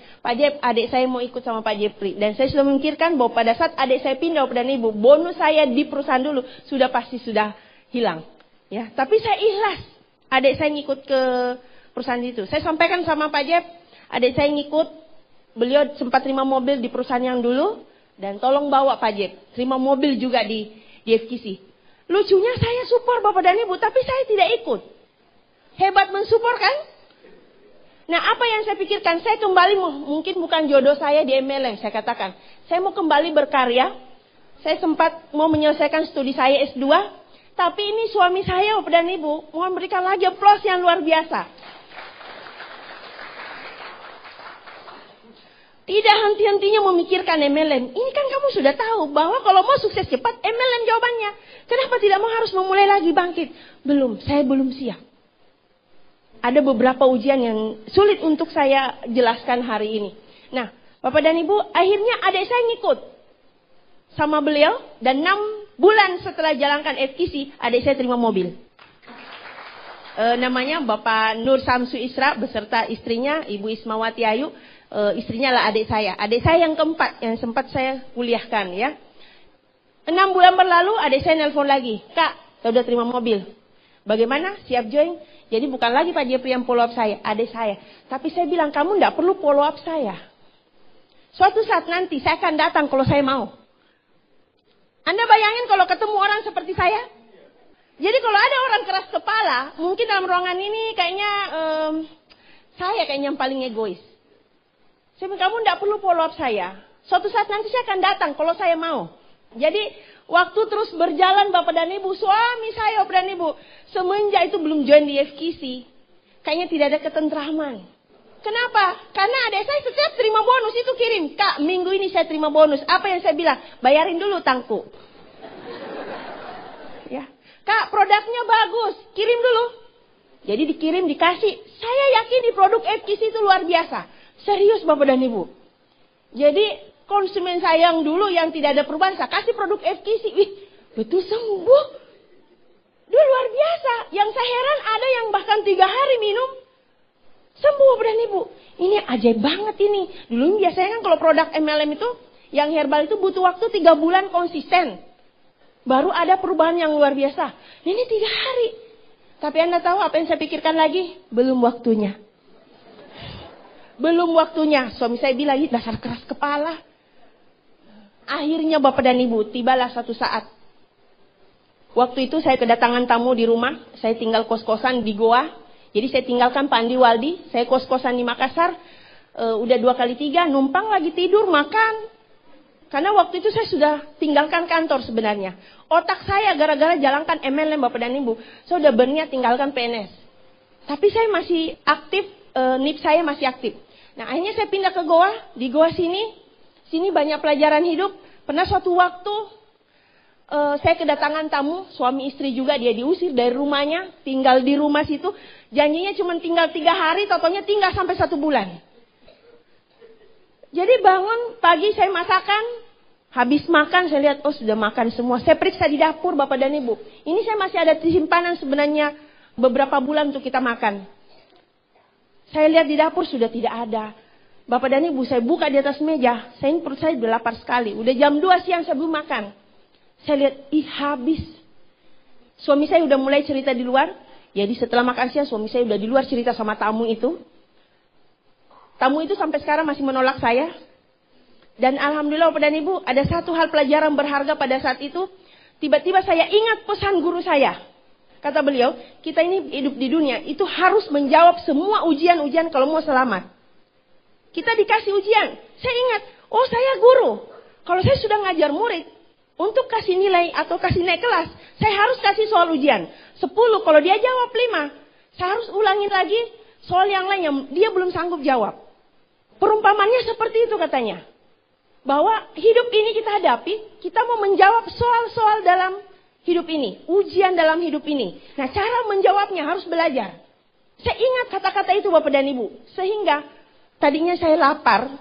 adik saya mau ikut sama Pak Jepri. Dan saya sudah memikirkan bahwa pada saat adik saya pindah dan Ibu, bonus saya di perusahaan dulu pasti sudah hilang. Ya, tapi saya ikhlas, adik saya ngikut ke perusahaan itu. Saya sampaikan sama Pak Jep, adik saya ngikut, beliau sempat terima mobil di perusahaan yang dulu, dan tolong bawa Pak Jep, terima mobil juga di FKC. Lucunya saya support Bapak dan Ibu, tapi saya tidak ikut. Hebat mensupport kan? Nah apa yang saya pikirkan, saya kembali mungkin bukan jodoh saya di MLM, saya katakan. Saya mau kembali berkarya, saya sempat mau menyelesaikan studi saya S2, tapi ini suami saya Bapak dan Ibu, mohon berikan lagi aplaus yang luar biasa. Tidak henti-hentinya memikirkan MLM. Ini kan kamu sudah tahu bahwa kalau mau sukses cepat, MLM jawabannya. Kenapa tidak mau harus memulai lagi bangkit? Saya belum siap. Ada beberapa ujian yang sulit untuk saya jelaskan hari ini. Nah, Bapak dan Ibu, akhirnya adik saya ngikut sama beliau. Dan 6 bulan setelah jalankan FKC, adik saya terima mobil. Namanya Bapak Nur Samsu Isra beserta istrinya, Ibu Ismawati Ayu. Istrinya lah adik saya. Adik saya yang keempat yang sempat saya kuliahkan ya. 6 bulan berlalu adik saya nelpon lagi. Kak, saya udah terima mobil. Bagaimana? Siap join? Jadi bukan lagi Pak Jepri yang follow up saya, adik saya. Tapi saya bilang kamu tidak perlu follow up saya. Suatu saat nanti saya akan datang kalau saya mau. Anda bayangin kalau ketemu orang seperti saya? Jadi kalau ada orang keras kepala, mungkin dalam ruangan ini kayaknya saya kayaknya yang paling egois. Saya bilang, kamu tidak perlu follow up saya. Suatu saat nanti saya akan datang kalau saya mau. Jadi Waktu terus berjalan Bapak dan Ibu, suami saya Bapak dan Ibu, semenjak itu belum join di FKC. Kayaknya tidak ada ketentraman. Kenapa? Karena adik saya setiap terima bonus itu kirim, Kak, minggu ini saya terima bonus. Apa yang saya bilang? Bayarin dulu tangku. Ya, Kak, produknya bagus, kirim dulu. Jadi dikirim, dikasih. Saya yakin di produk FKC itu luar biasa. Serius Bapak dan Ibu. Jadi konsumen saya yang dulu yang tidak ada perubahan, saya kasih produk FKC. Wih, betul sembuh. Dia luar biasa. Yang saya heran ada yang bahkan 3 hari minum, sembuh Bapak dan Ibu. Ini ajaib banget ini. Dulu biasanya kan kalau produk MLM itu, yang herbal itu butuh waktu 3 bulan konsisten. Baru ada perubahan yang luar biasa. Ini 3 hari. Tapi Anda tahu apa yang saya pikirkan lagi? Belum waktunya. Belum waktunya. Suami saya bilang, dasar keras kepala. Akhirnya Bapak dan Ibu, tibalah satu saat. Waktu itu saya kedatangan tamu di rumah. Saya tinggal kos-kosan di Goa. Jadi saya tinggalkan Pak Andi Waldi. Saya kos-kosan di Makassar. Udah 2 kali 3, numpang lagi tidur, makan. Karena waktu itu saya sudah tinggalkan kantor sebenarnya. Otak saya gara-gara jalankan MLM Bapak dan Ibu. Saya udah berniat tinggalkan PNS. Tapi saya masih aktif, NIP saya masih aktif. Nah akhirnya saya pindah ke Goa. Di Goa sini banyak pelajaran hidup. Pernah suatu waktu saya kedatangan tamu, suami istri juga, dia diusir dari rumahnya. Tinggal di rumah situ. Janjinya cuma tinggal 3 hari, totalnya tinggal sampai 1 bulan. Jadi bangun pagi saya masakan. Habis makan saya lihat, oh sudah makan semua. Saya periksa di dapur Bapak dan Ibu. Ini saya masih ada simpanan sebenarnya beberapa bulan untuk kita makan. Saya lihat di dapur sudah tidak ada. Bapak dan Ibu, saya buka di atas meja. Perut saya udah lapar sekali. Udah jam 2 siang saya belum makan. Saya lihat, habis. Suami saya udah mulai cerita di luar. Jadi setelah makan siang, suami saya udah di luar cerita sama tamu itu. Tamu itu sampai sekarang masih menolak saya. Dan alhamdulillah Bapak dan Ibu, ada satu hal pelajaran berharga pada saat itu. Tiba-tiba saya ingat pesan guru saya. Kata beliau, kita ini hidup di dunia, itu harus menjawab semua ujian-ujian kalau mau selamat. Kita dikasih ujian. Saya ingat, oh saya guru. Kalau saya sudah ngajar murid, untuk kasih nilai atau kasih naik kelas, saya harus kasih soal ujian. 10, kalau dia jawab 5, saya harus ulangin lagi soal yang lain yang dia belum sanggup jawab. Perumpamannya seperti itu katanya. Bahwa hidup ini kita hadapi, kita mau menjawab soal-soal dalam hidup ini. Ujian dalam hidup ini. Nah cara menjawabnya harus belajar. Saya ingat kata-kata itu Bapak dan Ibu. Sehingga tadinya saya lapar,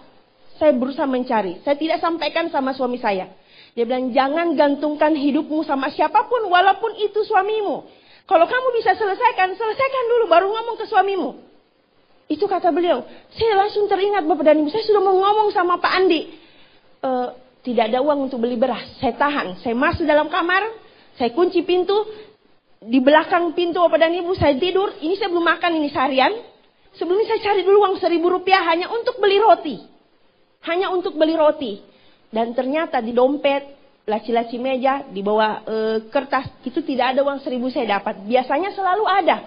saya berusaha mencari. Saya tidak sampaikan sama suami saya. Dia bilang, jangan gantungkan hidupmu sama siapapun walaupun itu suamimu. Kalau kamu bisa selesaikan dulu baru ngomong ke suamimu. Itu kata beliau. Saya langsung teringat Bapak dan Ibu, saya sudah mau ngomong sama Pak Andi. Tidak ada uang untuk beli beras. Saya tahan. Saya masuk dalam kamar. Saya kunci pintu. Di belakang pintu Bapak dan Ibu saya tidur. Ini saya belum makan ini seharian. Sebelumnya saya cari dulu uang 1.000 rupiah hanya untuk beli roti. Hanya untuk beli roti. Dan ternyata di dompet, laci-laci meja, di bawah kertas. Itu tidak ada uang 1.000 saya dapat. Biasanya selalu ada.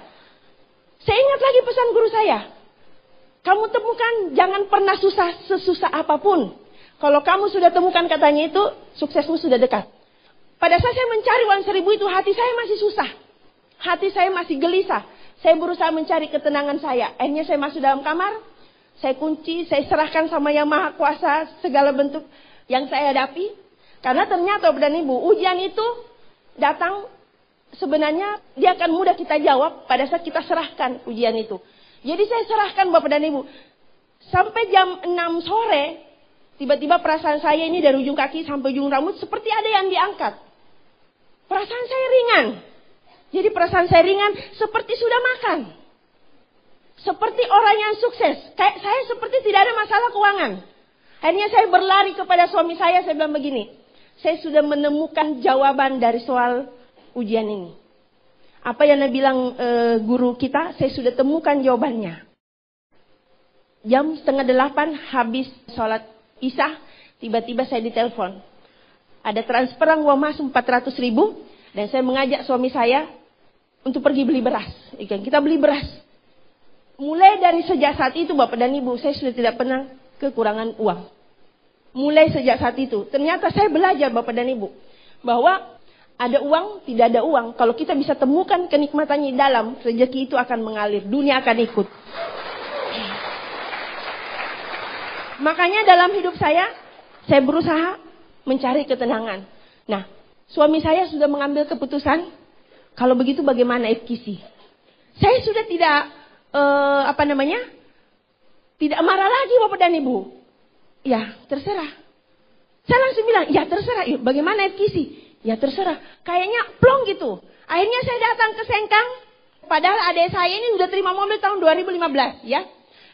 Saya ingat lagi pesan guru saya. Kamu temukan jangan pernah sesusah apapun. Kalau kamu sudah temukan katanya itu, suksesmu sudah dekat. Pada saat saya mencari uang 1.000 itu, hati saya masih susah. Hati saya masih gelisah. Saya berusaha mencari ketenangan saya. Akhirnya saya masuk dalam kamar. Saya kunci, saya serahkan sama Yang Maha Kuasa segala bentuk yang saya hadapi. Karena ternyata Bapak dan Ibu, ujian itu datang sebenarnya dia akan mudah kita jawab pada saat kita serahkan ujian itu. Jadi saya serahkan Bapak dan Ibu. Sampai jam 6 sore, tiba-tiba perasaan saya ini dari ujung kaki sampai ujung rambut seperti ada yang diangkat. Perasaan saya ringan. Jadi perasaan saya ringan seperti sudah makan. Seperti orang yang sukses. Kayak saya seperti tidak ada masalah keuangan. Akhirnya saya berlari kepada suami saya bilang begini. Saya sudah menemukan jawaban dari soal ujian ini. Apa yang bilang guru kita, saya sudah temukan jawabannya. Jam 7:30 habis sholat Isya, tiba-tiba saya ditelepon. Ada transferan uang masuk 400.000 dan saya mengajak suami saya untuk pergi beli beras. Kita beli beras. Mulai dari sejak saat itu Bapak dan Ibu, saya sudah tidak pernah kekurangan uang. Mulai sejak saat itu, ternyata saya belajar Bapak dan Ibu. bahwa ada uang, tidak ada uang. Kalau kita bisa temukan kenikmatannya di dalam, rezeki itu akan mengalir, dunia akan ikut. Makanya dalam hidup saya berusaha mencari ketenangan. Nah, suami saya sudah mengambil keputusan, kalau begitu bagaimana FKC? Saya sudah tidak, tidak marah lagi Bapak dan Ibu. Ya, terserah. Saya langsung bilang, ya terserah, bagaimana FKC? Ya terserah. Kayaknya plong gitu. Akhirnya saya datang ke Sengkang, padahal adik saya ini sudah terima mobil tahun 2015, ya.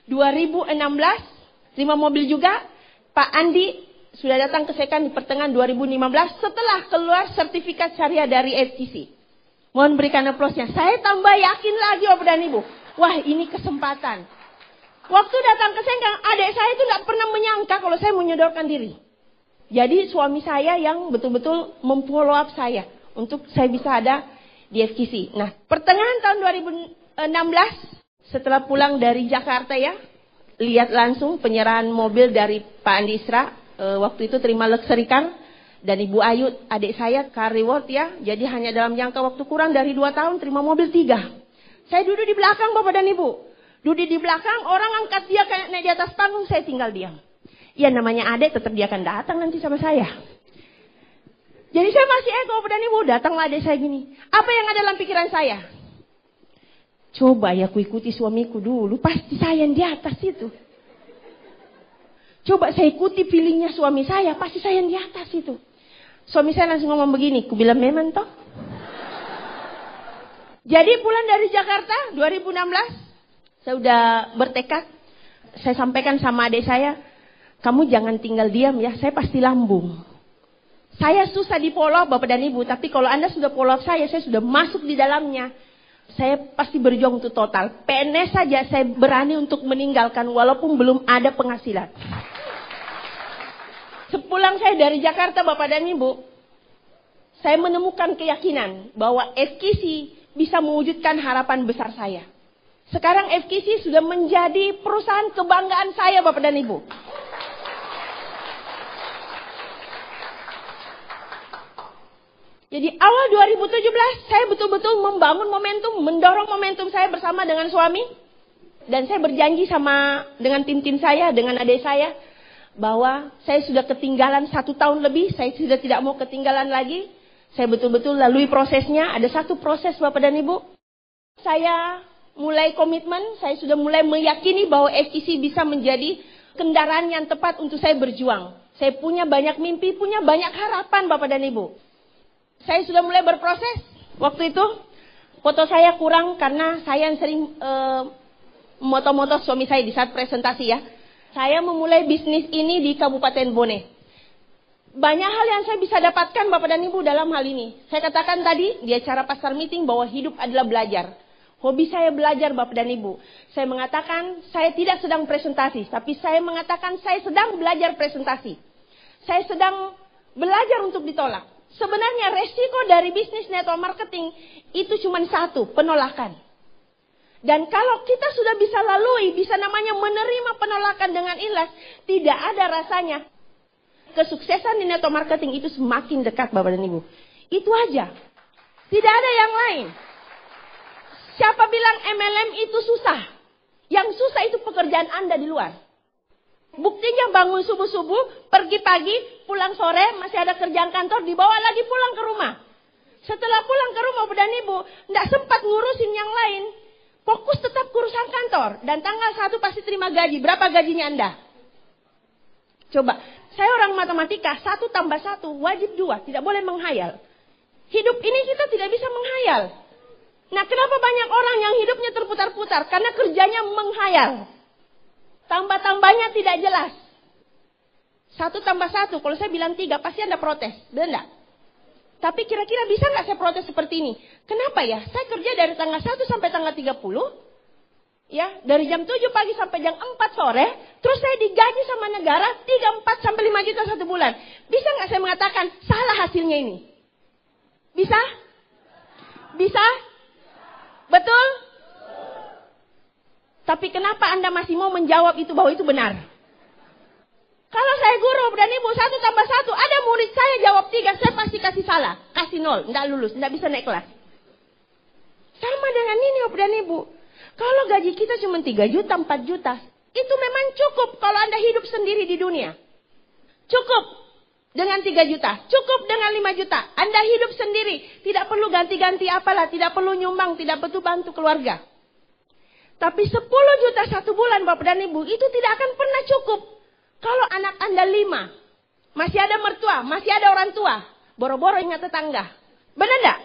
2016. Terima mobil juga, Pak Andi sudah datang ke Sengkang di pertengahan 2015 setelah keluar sertifikat syariah dari FKC. Mohon berikan aplausnya. Saya tambah yakin lagi Bapak dan Ibu. Wah ini kesempatan. Waktu datang ke Sengkang, adik saya itu tidak pernah menyangka kalau saya menyodorkan diri. Jadi suami saya yang betul-betul memfollow up saya untuk saya bisa ada di FKC. Nah pertengahan tahun 2016 setelah pulang dari Jakarta ya. Lihat langsung penyerahan mobil dari Pak Andi Isra. Waktu itu terima luxury car. Dan Ibu Ayu, adik saya, car reward ya. Jadi hanya dalam jangka waktu kurang dari 2 tahun terima mobil 3. Saya duduk di belakang Bapak dan Ibu. Duduk di belakang, orang angkat dia kayak naik di atas panggung, saya tinggal diam. Ya namanya adik tetap dia akan datang nanti sama saya. Jadi saya masih ego Bapak dan Ibu. Datanglah adik saya gini. Apa yang ada dalam pikiran saya? Coba ya ku ikuti suamiku dulu, pasti saya yang di atas itu. Coba saya ikuti pilihnya suami saya, pasti saya yang di atas itu. Suami saya langsung ngomong begini, ku bilang memang toh. Jadi pulang dari Jakarta 2016, saya udah bertekad, saya sampaikan sama adik saya, kamu jangan tinggal diam ya, saya pasti lambung. Saya susah di follow up Bapak dan Ibu, tapi kalau Anda sudah follow up saya sudah masuk di dalamnya. Saya pasti berjuang untuk total. PNS saja saya berani untuk meninggalkan walaupun belum ada penghasilan. Sepulang saya dari Jakarta Bapak dan Ibu, saya menemukan keyakinan bahwa FKC bisa mewujudkan harapan besar saya. Sekarang FKC sudah menjadi perusahaan kebanggaan saya Bapak dan Ibu. Jadi awal 2017 saya betul-betul membangun momentum, mendorong momentum saya bersama dengan suami. Dan saya berjanji dengan tim-tim saya, dengan adik saya. Bahwa saya sudah ketinggalan 1 tahun lebih, saya sudah tidak mau ketinggalan lagi. Saya betul-betul lalui prosesnya, ada 1 proses Bapak dan Ibu. Saya mulai komitmen, saya sudah mulai meyakini bahwa FKC bisa menjadi kendaraan yang tepat untuk saya berjuang. Saya punya banyak mimpi, punya banyak harapan Bapak dan Ibu. Saya sudah mulai berproses. Waktu itu foto saya kurang karena saya yang sering moto-moto suami saya di saat presentasi ya. Saya memulai bisnis ini di Kabupaten Bone. Banyak hal yang saya bisa dapatkan Bapak dan Ibu dalam hal ini. Saya katakan tadi di acara pasar meeting bahwa hidup adalah belajar. Hobi saya belajar Bapak dan Ibu. Saya mengatakan saya tidak sedang presentasi. Tapi saya mengatakan saya sedang belajar presentasi. Saya sedang belajar untuk ditolak. Sebenarnya resiko dari bisnis network marketing itu cuma 1, penolakan. Dan kalau kita sudah bisa lalui, bisa namanya menerima penolakan dengan ikhlas, tidak ada rasanya. Kesuksesan di network marketing itu semakin dekat Bapak dan Ibu. Itu aja. Tidak ada yang lain. Siapa bilang MLM itu susah? Yang susah itu pekerjaan Anda di luar. Buktinya bangun subuh-subuh, pergi pagi, pulang sore, masih ada kerjaan kantor, dibawa lagi pulang ke rumah. Setelah pulang ke rumah Bapak dan Ibu, tidak sempat ngurusin yang lain. Fokus tetap urusan kantor. Dan tanggal 1 pasti terima gaji. Berapa gajinya Anda? Coba, saya orang matematika, 1 tambah 1, wajib 2, tidak boleh menghayal. Hidup ini kita tidak bisa menghayal. Nah kenapa banyak orang yang hidupnya terputar-putar? Karena kerjanya menghayal. Tambah-tambahnya tidak jelas. 1 tambah 1, kalau saya bilang 3, pasti Anda protes. Benar enggak? Tapi kira-kira bisa nggak saya protes seperti ini? Kenapa ya? Saya kerja dari tanggal 1 sampai tanggal 30. Ya, dari jam 7 pagi sampai jam 4 sore. Terus saya digaji sama negara 3, 4 sampai 5 juta 1 bulan. Bisa nggak saya mengatakan salah hasilnya ini? Bisa? Bisa? Betul? Tapi kenapa Anda masih mau menjawab itu bahwa itu benar? Kalau saya Saya guru dan ibu, 1 tambah 1. Ada murid saya jawab 3, saya pasti kasih salah. Kasih 0, tidak lulus, tidak bisa naik kelas. Sama dengan ini dan ibu. Kalau gaji kita cuma 3 juta, 4 juta. Itu memang cukup kalau Anda hidup sendiri di dunia. Cukup dengan 3 juta. Cukup dengan 5 juta. Anda hidup sendiri. Tidak perlu ganti-ganti apalah. Tidak perlu nyumbang. Tidak perlu bantu keluarga. Tapi 10 juta 1 bulan Bapak dan Ibu. Itu tidak akan pernah cukup. Kalau anak Anda 5. Masih ada mertua. Masih ada orang tua. Boro-boro ingat tetangga. Benar enggak?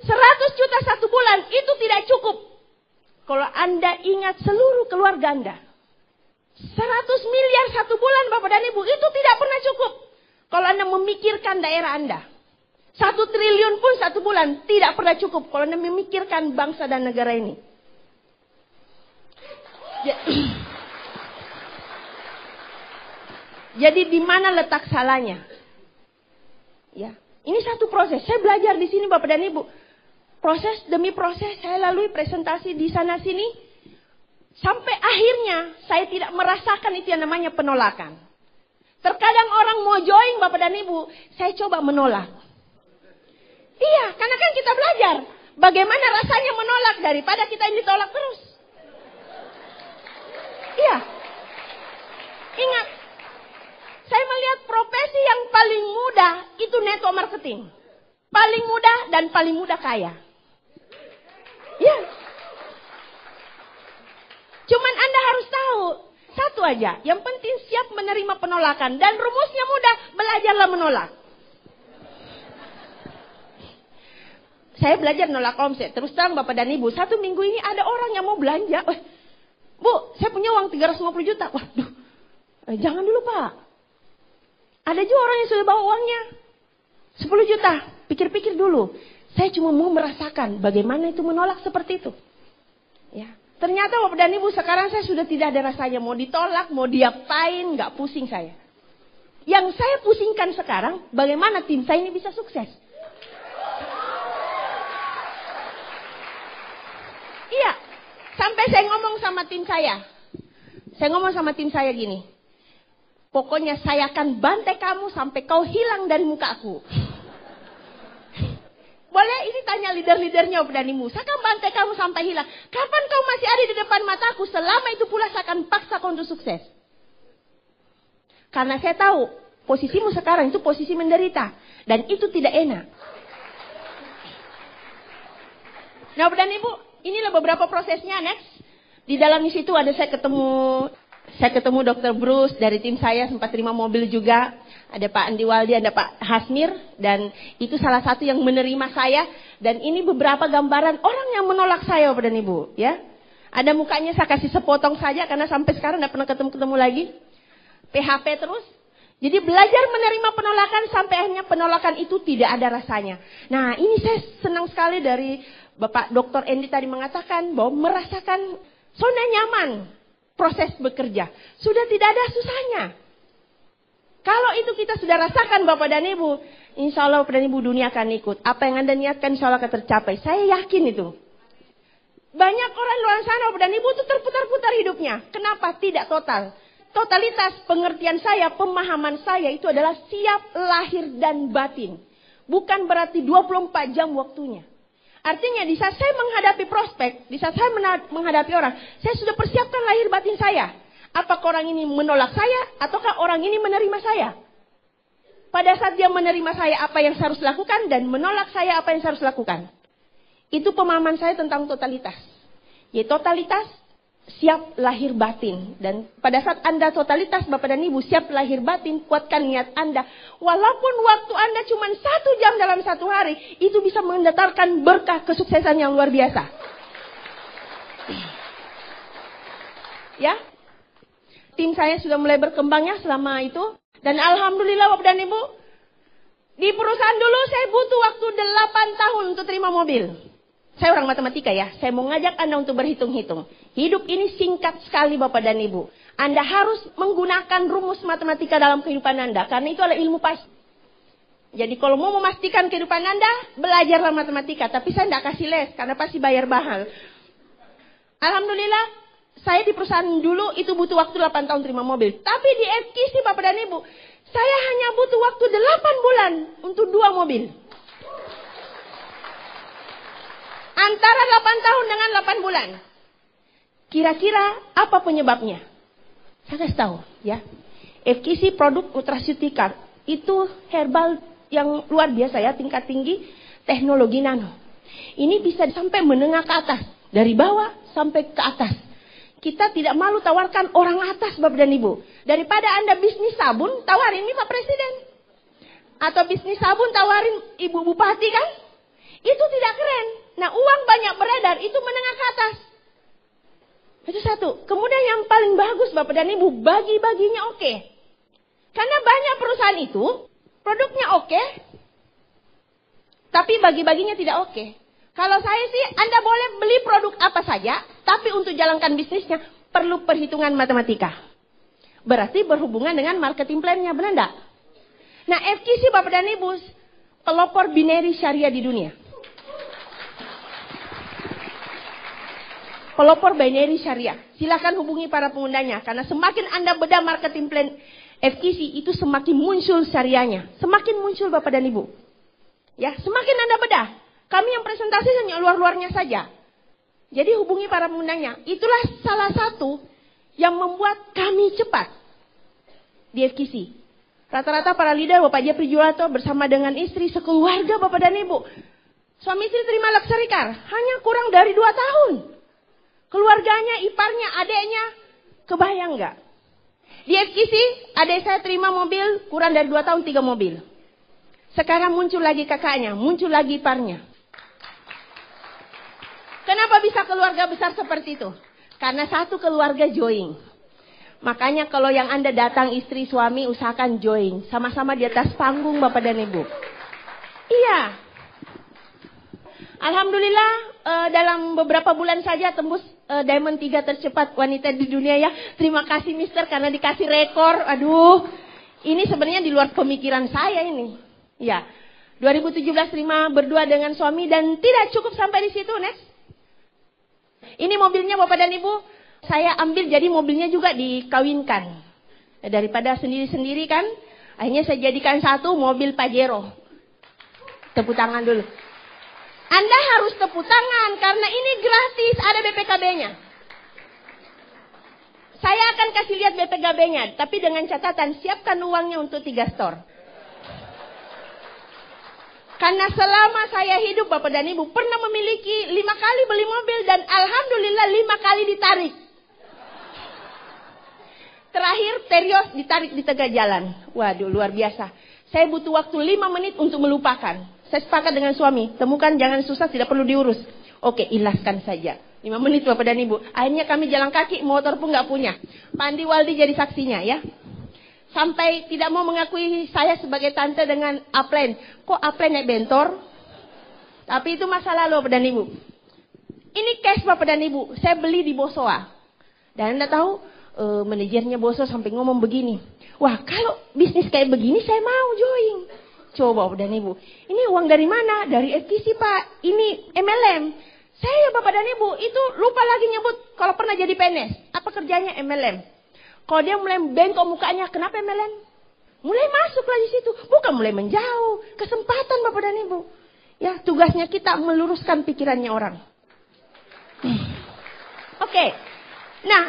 100 juta 1 bulan. Itu tidak cukup. Kalau Anda ingat seluruh keluarga Anda. 100 miliar 1 bulan Bapak dan Ibu. Itu tidak pernah cukup. Kalau Anda memikirkan daerah Anda. 1 triliun pun 1 bulan. Tidak pernah cukup. Kalau Anda memikirkan bangsa dan negara ini. Jadi di mana letak salahnya? Ya, ini satu proses. Saya belajar di sini Bapak dan Ibu. Proses demi proses saya lalui presentasi di sana sini. Sampai akhirnya saya tidak merasakan itu yang namanya penolakan. Terkadang orang mau join Bapak dan Ibu, saya coba menolak. Iya, karena kan kita belajar bagaimana rasanya menolak daripada kita ini ditolak terus. Iya. Ingat, saya melihat profesi yang paling mudah itu network marketing. Paling mudah dan paling mudah kaya. Iya. Cuman Anda harus tahu satu aja, yang penting siap menerima penolakan dan rumusnya mudah, belajarlah menolak. Saya belajar nolak omset. Terus terang Bapak dan Ibu, 1 minggu ini ada orang yang mau belanja. Bu, saya punya uang 350 juta. Waduh, jangan dulu Pak. Ada juga orang yang sudah bawa uangnya 10 juta. Pikir-pikir dulu. Saya cuma mau merasakan bagaimana itu menolak seperti itu. Ya. Ternyata Bapak dan Ibu sekarang saya sudah tidak ada rasanya. Mau ditolak, mau diapain, gak pusing saya. Yang saya pusingkan sekarang, bagaimana tim saya ini bisa sukses. Iya, sampai saya ngomong sama tim saya. Saya ngomong sama tim saya gini. Pokoknya saya akan bantai kamu sampai kau hilang dari muka aku. Boleh ini tanya leader-leadernya Bapak dan Ibu. Saya akan bantai kamu sampai hilang. Kapan kau masih ada di depan mataku, selama itu pula saya akan paksa kau untuk sukses. Karena saya tahu, posisimu sekarang itu posisi menderita. Dan itu tidak enak. Nah Bapak dan Ibu, inilah beberapa prosesnya. Next. Di dalam situ ada saya ketemu Dr. Bruce dari tim saya, sempat terima mobil juga. Ada Pak Andi Waldi, ada Pak Hasmir. Dan itu salah satu yang menerima saya. Dan ini beberapa gambaran orang yang menolak saya Bapak dan Ibu. Ya. Ada mukanya saya kasih sepotong saja karena sampai sekarang tidak pernah ketemu lagi. PHP terus. Jadi belajar menerima penolakan sampai akhirnya penolakan itu tidak ada rasanya. Nah ini saya senang sekali dari Bapak Dr. Andy tadi mengatakan bahwa merasakan zona nyaman proses bekerja. Sudah tidak ada susahnya. Kalau itu kita sudah rasakan Bapak dan Ibu, insya Allah Bapak dan Ibu dunia akan ikut. Apa yang Anda niatkan insya Allah akan tercapai. Saya yakin itu. Banyak orang luar sana Bapak dan Ibu itu terputar-putar hidupnya. Kenapa? Tidak total. Totalitas pengertian saya, pemahaman saya itu adalah siap lahir dan batin. Bukan berarti 24 jam waktunya. Artinya di saat saya menghadapi prospek, di saat saya menghadapi orang, saya sudah persiapkan lahir batin saya. Apakah orang ini menolak saya, ataukah orang ini menerima saya? Pada saat dia menerima saya, apa yang saya harus lakukan, dan menolak saya, apa yang saya harus lakukan. Itu pemahaman saya tentang totalitas. Yaitu totalitas, siap lahir batin. Dan pada saat Anda totalitas, Bapak dan Ibu, siap lahir batin, kuatkan niat Anda. Walaupun waktu Anda cuma 1 jam dalam 1 hari, itu bisa mendatangkan berkah kesuksesan yang luar biasa. Ya, tim saya sudah mulai berkembangnya selama itu. Dan Alhamdulillah Bapak dan Ibu, di perusahaan dulu saya butuh waktu 8 tahun untuk terima mobil. Saya orang matematika ya, saya mau ngajak Anda untuk berhitung-hitung. Hidup ini singkat sekali Bapak dan Ibu. Anda harus menggunakan rumus matematika dalam kehidupan Anda. Karena itu adalah ilmu pasti. Jadi kalau mau memastikan kehidupan Anda, belajarlah matematika. Tapi saya tidak kasih les, karena pasti bayar mahal. Alhamdulillah, saya di perusahaan dulu itu butuh waktu 8 tahun terima mobil. Tapi di FKC Bapak dan Ibu, saya hanya butuh waktu 8 bulan untuk 2 mobil. Antara 8 tahun dengan 8 bulan. Kira-kira apa penyebabnya? Saya kasih tahu ya. FKC produk nutraceuticals itu herbal yang luar biasa ya, tingkat tinggi teknologi nano. Ini bisa sampai menengah ke atas, dari bawah sampai ke atas. Kita tidak malu tawarkan orang atas Bapak dan Ibu. Daripada Anda bisnis sabun, tawarin nih Pak Presiden. Atau bisnis sabun tawarin Ibu Bupati kan? Itu tidak keren. Nah, uang banyak beredar, itu menengah ke atas. Itu satu. Kemudian yang paling bagus Bapak dan Ibu, bagi-baginya oke. Karena banyak perusahaan itu, produknya oke, tapi bagi-baginya tidak oke. Kalau saya sih, Anda boleh beli produk apa saja, tapi untuk jalankan bisnisnya, perlu perhitungan matematika. Berarti berhubungan dengan marketing plan-nya, benar enggak? Nah, FKC Bapak dan Ibu, pelopor binary syariah di dunia. Pelopor binary syariah. Silakan hubungi para pengundanya. Karena semakin Anda bedah marketing plan FKC, itu semakin muncul syariahnya. Semakin muncul Bapak dan Ibu. Ya, semakin Anda bedah. Kami yang presentasi hanya luar-luarnya saja. Jadi hubungi para pengundangnya. Itulah salah satu yang membuat kami cepat di FKC. Rata-rata para leader Bapak Jeffrey Julato bersama dengan istri sekeluarga Bapak dan Ibu. Suami istri terima luxury car. Hanya kurang dari 2 tahun. Keluarganya, iparnya, adeknya. Kebayang nggak? Di FKC, adek saya terima mobil kurang dari 2 tahun 3 mobil. Sekarang muncul lagi kakaknya, muncul lagi iparnya. Kenapa bisa keluarga besar seperti itu? Karena satu keluarga join. Makanya kalau yang Anda datang istri suami usahakan join. Sama-sama di atas panggung Bapak dan Ibu. Iya. Alhamdulillah dalam beberapa bulan saja tembus Diamond 3 tercepat wanita di dunia ya. Terima kasih Mister karena dikasih rekor. Aduh, ini sebenarnya di luar pemikiran saya ini. Ya, 2017 terima berdua dengan suami dan tidak cukup sampai di situ, Nes. Ini mobilnya Bapak dan Ibu, saya ambil jadi mobilnya juga dikawinkan. Daripada sendiri-sendiri kan, akhirnya saya jadikan satu mobil Pajero. Tepuk tangan dulu. Anda harus tepuk tangan karena ini gratis, ada BPKB-nya. Saya akan kasih lihat BPKB-nya, tapi dengan catatan siapkan uangnya untuk 3 store. Karena selama saya hidup Bapak dan Ibu pernah memiliki 5 kali beli mobil dan alhamdulillah 5 kali ditarik. Terakhir Terios ditarik di tengah jalan. Waduh luar biasa. Saya butuh waktu 5 menit untuk melupakan. Saya sepakat dengan suami, temukan jangan susah tidak perlu diurus. Oke, ikhlaskan saja. 5 menit Bapak dan Ibu. Akhirnya kami jalan kaki, motor pun nggak punya. Pandi Waldi jadi saksinya ya. Sampai tidak mau mengakui saya sebagai tante dengan upline. Kok upline naik bentor? Tapi itu masa lalu Bapak dan Ibu. Ini cash Bapak dan Ibu. Saya beli di Bosoa. Dan Anda tahu manajernya Boso sampai ngomong begini. Wah kalau bisnis kayak begini saya mau join. Coba Bapak dan Ibu. Ini uang dari mana? Dari FKC Pak. Ini MLM. Saya Bapak dan Ibu itu lupa lagi nyebut kalau pernah jadi PNS. Apa kerjanya MLM? Kalau dia mulai bengkok mukanya, kenapa MLM? Mulai masuk lagi situ. Bukan mulai menjauh. Kesempatan Bapak dan Ibu. Ya, tugasnya kita meluruskan pikirannya orang. Oke. Nah,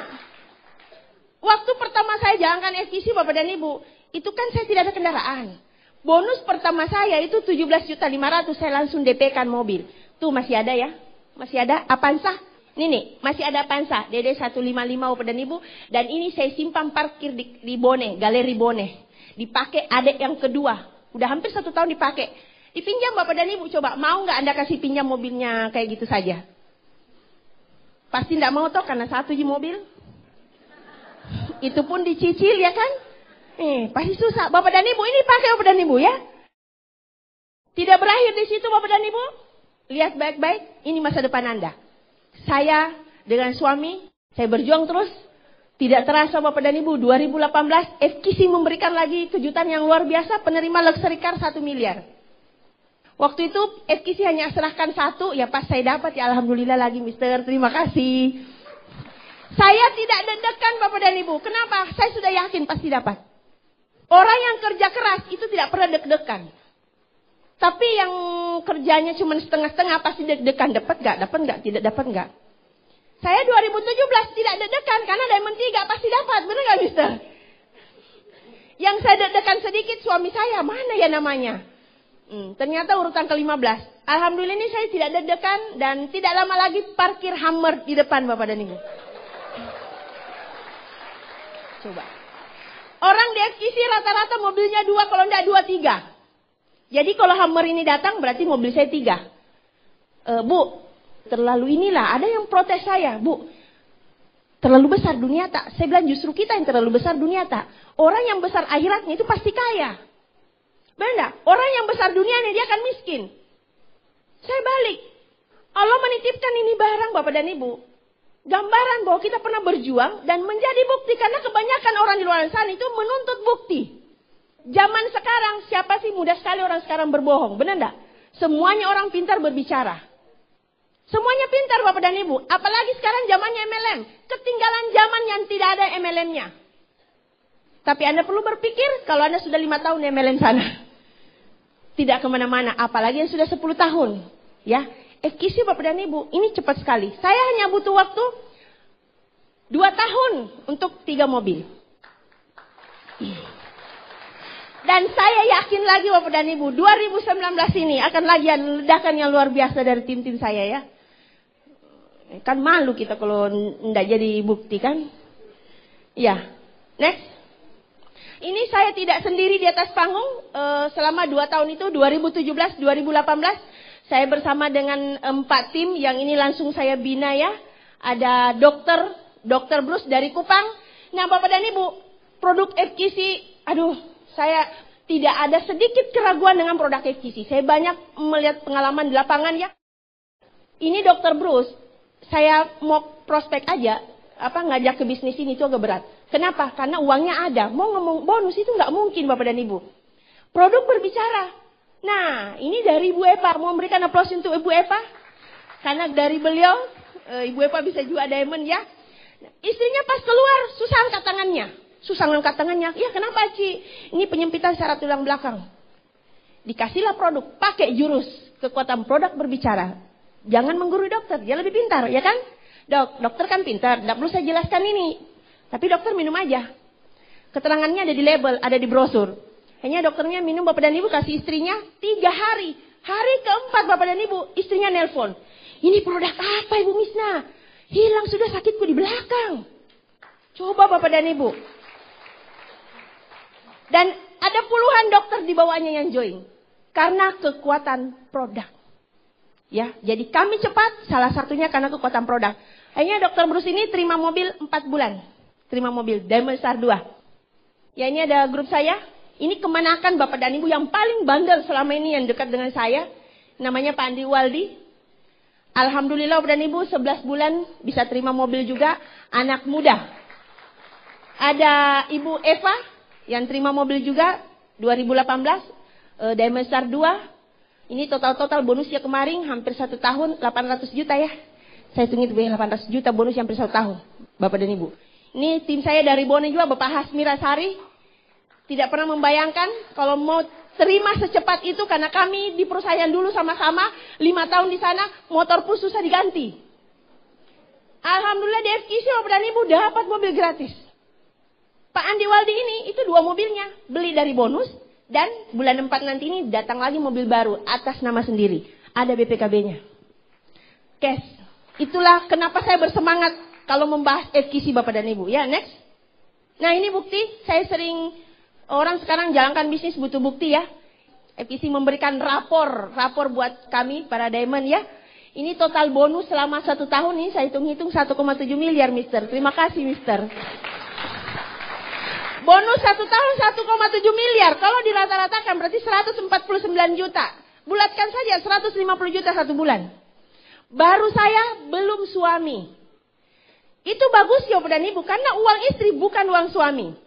waktu pertama saya jalankan FKC Bapak dan Ibu, itu kan saya tidak ada kendaraan. Bonus pertama saya itu 17.500.000 saya langsung DP-kan mobil. Tuh masih ada ya? Masih ada Avanza? Ini nih, masih ada Avanza, DD 155 Bapak dan Ibu. Dan ini saya simpan parkir di Bone, Galeri Bone. Dipakai adik yang kedua. Udah hampir 1 tahun dipakai. Dipinjam Bapak dan Ibu, coba mau nggak Anda kasih pinjam mobilnya kayak gitu saja? Pasti nggak mau toh karena 1 mobil. Itu pun dicicil ya kan? Pasti susah. Bapak dan Ibu, ini pakai Bapak dan Ibu ya. Tidak berakhir di situ Bapak dan Ibu. Lihat baik-baik, ini masa depan Anda. Saya dengan suami, saya berjuang terus. Tidak terasa Bapak dan Ibu, 2018 FKC memberikan lagi kejutan yang luar biasa, penerima luxury car 1 miliar. Waktu itu FKC hanya serahkan 1, ya pas saya dapat ya alhamdulillah lagi Mister, terima kasih. Saya tidak deg-degan Bapak dan Ibu. Kenapa? Saya sudah yakin pasti dapat. Orang yang kerja keras itu tidak pernah deg-degan. Tapi yang kerjanya cuma setengah-setengah pasti deg-degan. Dapat nggak? Dapat nggak? Tidak dapat nggak? Saya 2017 tidak deg-degan karena Diamond 3 pasti dapat. Benar nggak, Mister? Yang saya deg-degan sedikit suami saya. Mana ya namanya? Ternyata urutan ke-15. Alhamdulillah ini saya tidak deg-degan dan tidak lama lagi parkir Hummer di depan Bapak dan Ibu. Coba. Orang di FKC rata-rata mobilnya 2, kalau enggak 2, 3. Jadi kalau Hummer ini datang berarti mobil saya 3. Bu, terlalu inilah. Ada yang protes saya. Bu, terlalu besar dunia tak? Saya bilang justru kita yang terlalu besar dunia tak? Orang yang besar akhiratnya itu pasti kaya. Benar enggak? Orang yang besar dunianya dia akan miskin. Saya balik. Allah menitipkan ini barang Bapak dan Ibu. Gambaran bahwa kita pernah berjuang dan menjadi bukti. Karena kebanyakan orang di luar sana itu menuntut bukti. Zaman sekarang, siapa sih mudah sekali orang sekarang berbohong. Benar enggak? Semuanya orang pintar berbicara. Semuanya pintar Bapak dan Ibu. Apalagi sekarang zamannya MLM. Ketinggalan zaman yang tidak ada MLM-nya. Tapi Anda perlu berpikir kalau Anda sudah 5 tahun di MLM sana. Tidak kemana-mana. Apalagi yang sudah 10 tahun. Ya. FKC Bapak dan Ibu, ini cepat sekali. Saya hanya butuh waktu 2 tahun untuk 3 mobil. Dan saya yakin lagi Bapak dan Ibu, 2019 ini akan lagi ada ledakan yang luar biasa dari tim-tim saya ya. Kan malu kita kalau tidak jadi bukti kan. Ya, next. Ini saya tidak sendiri di atas panggung. Selama 2 tahun itu, 2017, 2018. Saya bersama dengan 4 tim yang ini langsung saya bina ya. Ada Dr. Bruce dari Kupang. Nah Bapak dan Ibu, produk FKC, saya tidak ada sedikit keraguan dengan produk FKC. Saya banyak melihat pengalaman di lapangan ya. Ini Dr. Bruce, saya mau prospek aja, ngajak ke bisnis ini itu agak berat. Kenapa? Karena uangnya ada. Mau ngomong bonus itu nggak mungkin Bapak dan Ibu. Produk berbicara. Nah, ini dari Ibu Eva. Mau memberikan aplaus untuk Ibu Eva? Karena dari beliau, Ibu Eva bisa jual diamond ya. Istrinya pas keluar, susah angkat tangannya. Susah angkat tangannya. Ya kenapa Ci? Ini penyempitan syarat tulang belakang. Dikasihlah produk, pakai jurus. Kekuatan produk berbicara. Jangan menggurui dokter, dia lebih pintar, ya kan? Dokter kan pintar, tidak perlu saya jelaskan ini. Tapi dokter minum aja. Keterangannya ada di label, ada di brosur. Hanya dokternya minum Bapak dan Ibu kasih istrinya 3 hari. Hari keempat Bapak dan Ibu, istrinya nelpon. Ini produk apa Ibu Misna? Hilang sudah sakitku di belakang. Coba Bapak dan Ibu. Dan ada puluhan dokter di bawahnya yang join. Karena kekuatan produk. Ya, jadi kami cepat, salah satunya karena kekuatan produk. Hanya Dr. Bruce ini terima mobil 4 bulan. Terima mobil, Diamond Star 2. Ya ini ada grup saya. Ini kemenakan Bapak dan Ibu yang paling bandel selama ini yang dekat dengan saya. Namanya Pak Andi Waldi. Alhamdulillah Bapak dan Ibu 11 bulan bisa terima mobil juga. Anak muda. Ada Ibu Eva yang terima mobil juga 2018. Diamond Star 2. Ini total bonusnya kemarin hampir 1 tahun 800 juta ya. Saya hitung itu 800 juta bonus hampir 1 tahun. Bapak dan Ibu. Ini tim saya dari Bone juga Bapak Hasmira Sari. Tidak pernah membayangkan kalau mau terima secepat itu karena kami di perusahaan dulu sama-sama 5 tahun di sana motor pun susah diganti. Alhamdulillah di FKC Bapak dan Ibu dapat mobil gratis. Pak Andi Waldi ini itu 2 mobilnya beli dari bonus dan bulan 4 nanti ini datang lagi mobil baru atas nama sendiri. Ada BPKB-nya. Cash. Itulah kenapa saya bersemangat kalau membahas FKC Bapak dan Ibu. Ya next. Nah ini bukti saya sering. Orang sekarang jalankan bisnis butuh bukti ya. FKC memberikan rapor buat kami para diamond ya. Ini total bonus selama 1 tahun ini saya hitung-hitung 1,7 miliar Mister. Terima kasih Mister. Bonus 1 tahun 1,7 miliar. Kalau dirata-ratakan berarti 149 juta. Bulatkan saja 150 juta 1 bulan. Baru saya belum suami. Itu bagus ya Bapak dan Ibu karena uang istri bukan uang suami.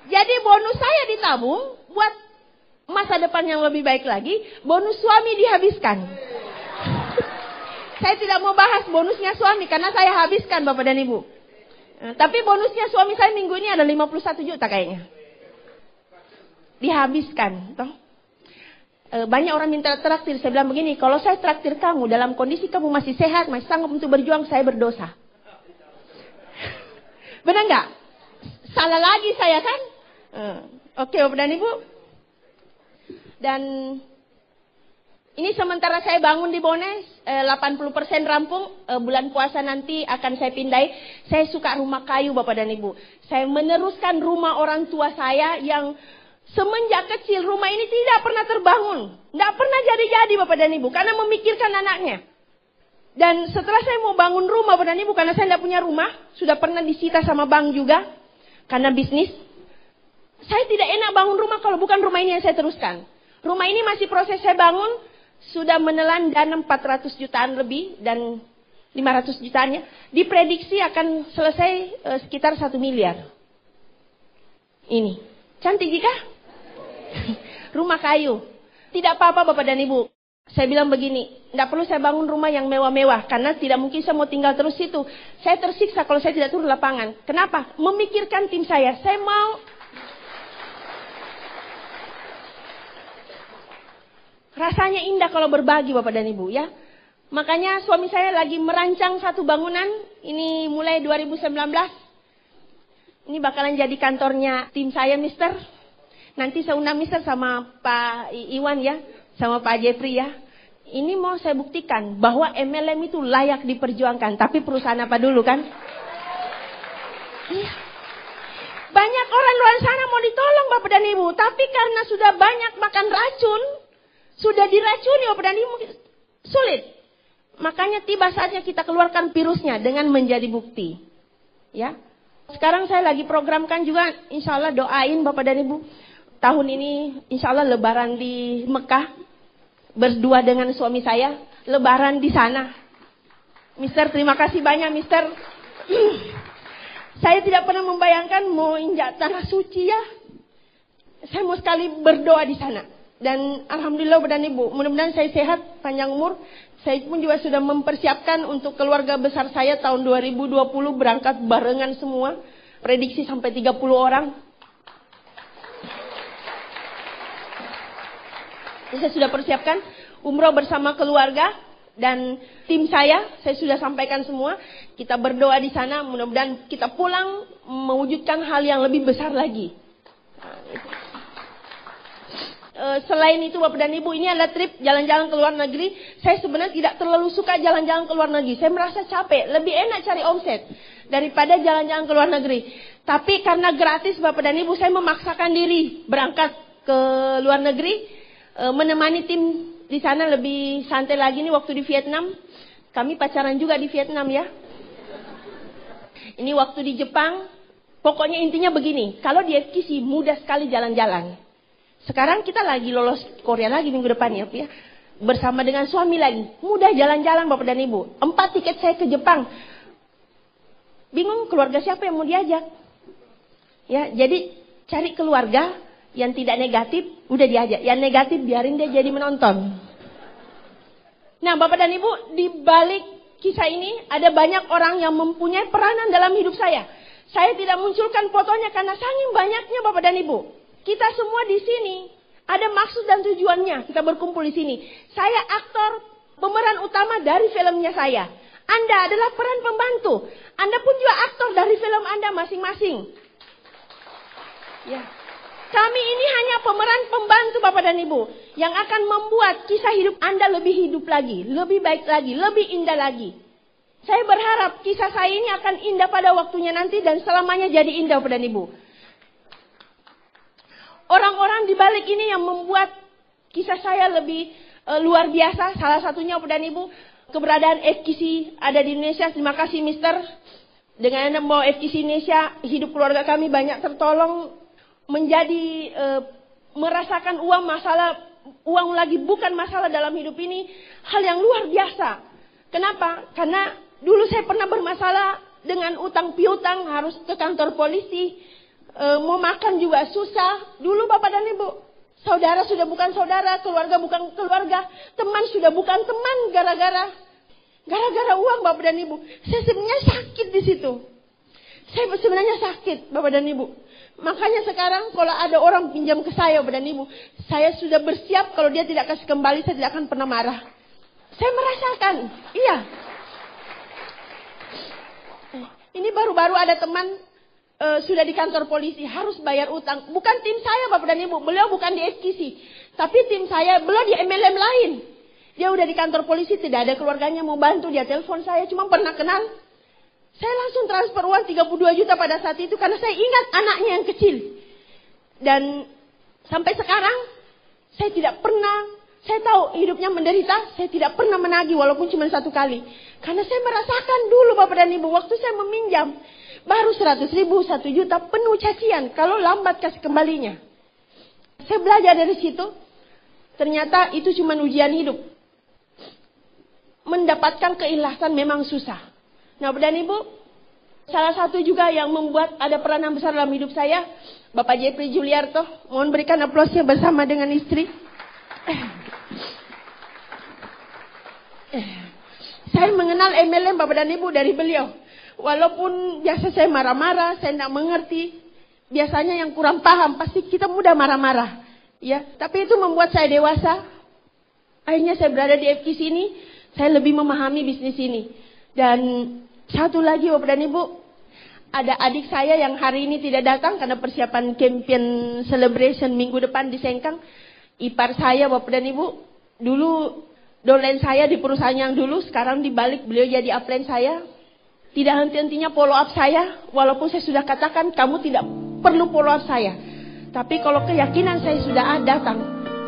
Jadi bonus saya ditabung buat masa depan yang lebih baik lagi. Bonus suami dihabiskan. Saya tidak mau bahas bonusnya suami karena saya habiskan Bapak dan Ibu. Tapi bonusnya suami saya minggu ini ada 51 juta kayaknya. Dihabiskan. Toh. Banyak orang minta traktir. Saya bilang begini, kalau saya traktir kamu dalam kondisi kamu masih sehat, masih sanggup untuk berjuang, saya berdosa. Benar nggak? Salah lagi saya kan? Oke Bapak dan Ibu. Dan ini sementara saya bangun di Bones, 80% rampung, bulan puasa nanti akan saya pindai. Saya suka rumah kayu Bapak dan Ibu. Saya meneruskan rumah orang tua saya yang semenjak kecil rumah ini tidak pernah terbangun. Tidak pernah jadi-jadi Bapak dan Ibu, karena memikirkan anaknya. Dan setelah saya mau bangun rumah Bapak dan Ibu, karena saya tidak punya rumah, sudah pernah disita sama bank juga, karena bisnis. Saya tidak enak bangun rumah kalau bukan rumah ini yang saya teruskan. Rumah ini masih proses saya bangun. Sudah menelan dana 400 jutaan lebih dan 500 jutaannya. Diprediksi akan selesai sekitar 1 miliar. Ini. Cantik jika? Rumah kayu. Tidak apa-apa Bapak dan Ibu. Saya bilang begini, tidak perlu saya bangun rumah yang mewah-mewah. Karena tidak mungkin saya mau tinggal terus situ. Saya tersiksa kalau saya tidak turun lapangan. Kenapa? Memikirkan tim saya. Saya mau... Rasanya indah kalau berbagi Bapak dan Ibu ya. Makanya suami saya lagi merancang satu bangunan. Ini mulai 2019. Ini bakalan jadi kantornya tim saya Mister. Nanti saya undang Mister sama Pak Iwan ya. Sama Pak Jeffrey ya. Ini mau saya buktikan bahwa MLM itu layak diperjuangkan. Tapi perusahaan apa dulu kan? Iya. Banyak orang luar sana mau ditolong Bapak dan Ibu. Tapi karena sudah banyak makan racun. Sudah diracuni Bapak dan Ibu, sulit. Makanya tiba saatnya kita keluarkan virusnya dengan menjadi bukti. Ya. Sekarang saya lagi programkan juga, insya Allah doain Bapak dan Ibu. Tahun ini insya Allah lebaran di Mekah. Berdua dengan suami saya. Lebaran di sana. Mister, terima kasih banyak Mister. Saya tidak pernah membayangkan mau injak tanah suci ya. Saya mau sekali berdoa di sana. Dan Alhamdulillah Bapak dan Ibu, mudah-mudahan saya sehat, panjang umur. Saya pun juga sudah mempersiapkan untuk keluarga besar saya tahun 2020 berangkat barengan semua. Prediksi sampai 30 orang. Saya sudah persiapkan umroh bersama keluarga dan tim saya sudah sampaikan semua. Kita berdoa di sana, mudah-mudahan kita pulang mewujudkan hal yang lebih besar lagi. Selain itu Bapak dan Ibu, ini adalah trip jalan-jalan ke luar negeri. Saya sebenarnya tidak terlalu suka jalan-jalan ke luar negeri. Saya merasa capek, lebih enak cari omset daripada jalan-jalan ke luar negeri. Tapi karena gratis Bapak dan Ibu, saya memaksakan diri berangkat ke luar negeri, menemani tim di sana lebih santai lagi nih waktu di Vietnam. Kami pacaran juga di Vietnam ya. Ini waktu di Jepang. Pokoknya intinya begini, kalau di FKC mudah sekali jalan-jalan. Sekarang kita lagi lolos Korea lagi minggu depan ya. Bersama dengan suami lagi. Mudah jalan-jalan Bapak dan Ibu. 4 tiket saya ke Jepang. Bingung keluarga siapa yang mau diajak. Ya, jadi cari keluarga yang tidak negatif, udah diajak. Yang negatif biarin dia jadi menonton. Nah Bapak dan Ibu, di balik kisah ini ada banyak orang yang mempunyai peranan dalam hidup saya. Saya tidak munculkan fotonya karena saking banyaknya Bapak dan Ibu. Kita semua di sini ada maksud dan tujuannya kita berkumpul di sini. Saya aktor pemeran utama dari filmnya saya. Anda adalah peran pembantu. Anda pun juga aktor dari film Anda masing-masing. Ya. Kami ini hanya pemeran pembantu Bapak dan Ibu yang akan membuat kisah hidup Anda lebih hidup lagi, lebih baik lagi, lebih indah lagi. Saya berharap kisah saya ini akan indah pada waktunya nanti dan selamanya jadi indah Bapak dan Ibu. Orang-orang di balik ini yang membuat kisah saya lebih luar biasa. Salah satunya Bapak dan Ibu, keberadaan FKC ada di Indonesia. Terima kasih Mister. Dengan membawa FKC Indonesia, hidup keluarga kami banyak tertolong. Menjadi merasakan uang lagi bukan masalah dalam hidup ini. Hal yang luar biasa. Kenapa? Karena dulu saya pernah bermasalah dengan utang piutang, harus ke kantor polisi. Mau makan juga susah. Dulu Bapak dan Ibu, saudara sudah bukan saudara, keluarga bukan keluarga, teman sudah bukan teman gara-gara. Gara-gara uang Bapak dan Ibu. Saya sebenarnya sakit di situ. Saya sebenarnya sakit Bapak dan Ibu. Makanya sekarang kalau ada orang pinjam ke saya Bapak dan Ibu, saya sudah bersiap kalau dia tidak kasih kembali, saya tidak akan pernah marah. Saya merasakan, iya. Ini baru-baru ada teman sudah di kantor polisi, harus bayar utang. Bukan tim saya Bapak dan Ibu, beliau bukan di FKC. Tapi tim saya, beliau di MLM lain. Dia udah di kantor polisi, tidak ada keluarganya mau bantu, dia telepon saya, cuma pernah kenal. Saya langsung transfer uang 32 juta pada saat itu karena saya ingat anaknya yang kecil. Dan sampai sekarang saya tidak pernah, saya tahu hidupnya menderita, saya tidak pernah menagih walaupun cuma 1 kali. Karena saya merasakan dulu Bapak dan Ibu, waktu saya meminjam, baru 100 ribu, 1 juta penuh cacian kalau lambat kasih kembalinya. Saya belajar dari situ, ternyata itu cuma ujian hidup. Mendapatkan keikhlasan memang susah. Nah, Bapak dan Ibu, salah satu juga yang membuat ada peranan besar dalam hidup saya, Bapak Jeffrey Juliarto. Mohon berikan aplausnya bersama dengan istri. Saya mengenal MLM Bapak dan Ibu dari beliau. Walaupun biasa saya marah-marah, saya tidak mengerti. Biasanya yang kurang paham, pasti kita mudah marah-marah. Ya, tapi itu membuat saya dewasa. Akhirnya saya berada di FKC ini, saya lebih memahami bisnis ini. Dan satu lagi Bapak dan Ibu, ada adik saya yang hari ini tidak datang karena persiapan campaign celebration minggu depan di Sengkang. Ipar saya Bapak dan Ibu, dulu downline saya di perusahaan yang dulu, sekarang dibalik beliau jadi upline saya. Tidak henti-hentinya follow up saya, walaupun saya sudah katakan kamu tidak perlu follow up saya. Tapi kalau keyakinan saya sudah datang,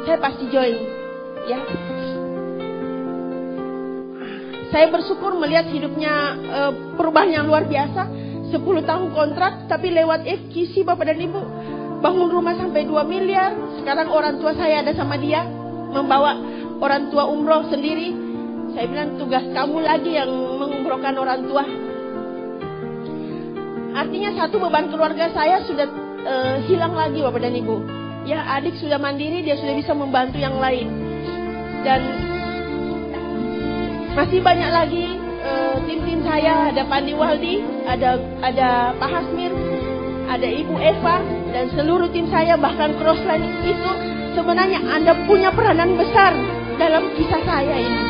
saya pasti join. Ya. Saya bersyukur melihat hidupnya perubahan yang luar biasa. 10 tahun kontrak, tapi lewat FKC Bapak dan Ibu, bangun rumah sampai 2 miliar. Sekarang orang tua saya ada sama dia, membawa orang tua umroh sendiri. Saya bilang tugas kamu lagi yang mengumrohkan orang tua. Artinya satu beban keluarga saya sudah hilang lagi Bapak dan Ibu. Ya, adik sudah mandiri, dia sudah bisa membantu yang lain. Dan masih banyak lagi tim-tim saya, ada Pandi Waldi, ada Pak Hasmir, ada Ibu Eva, dan seluruh tim saya, bahkan Crossline itu sebenarnya Anda punya peranan besar dalam kisah saya ini.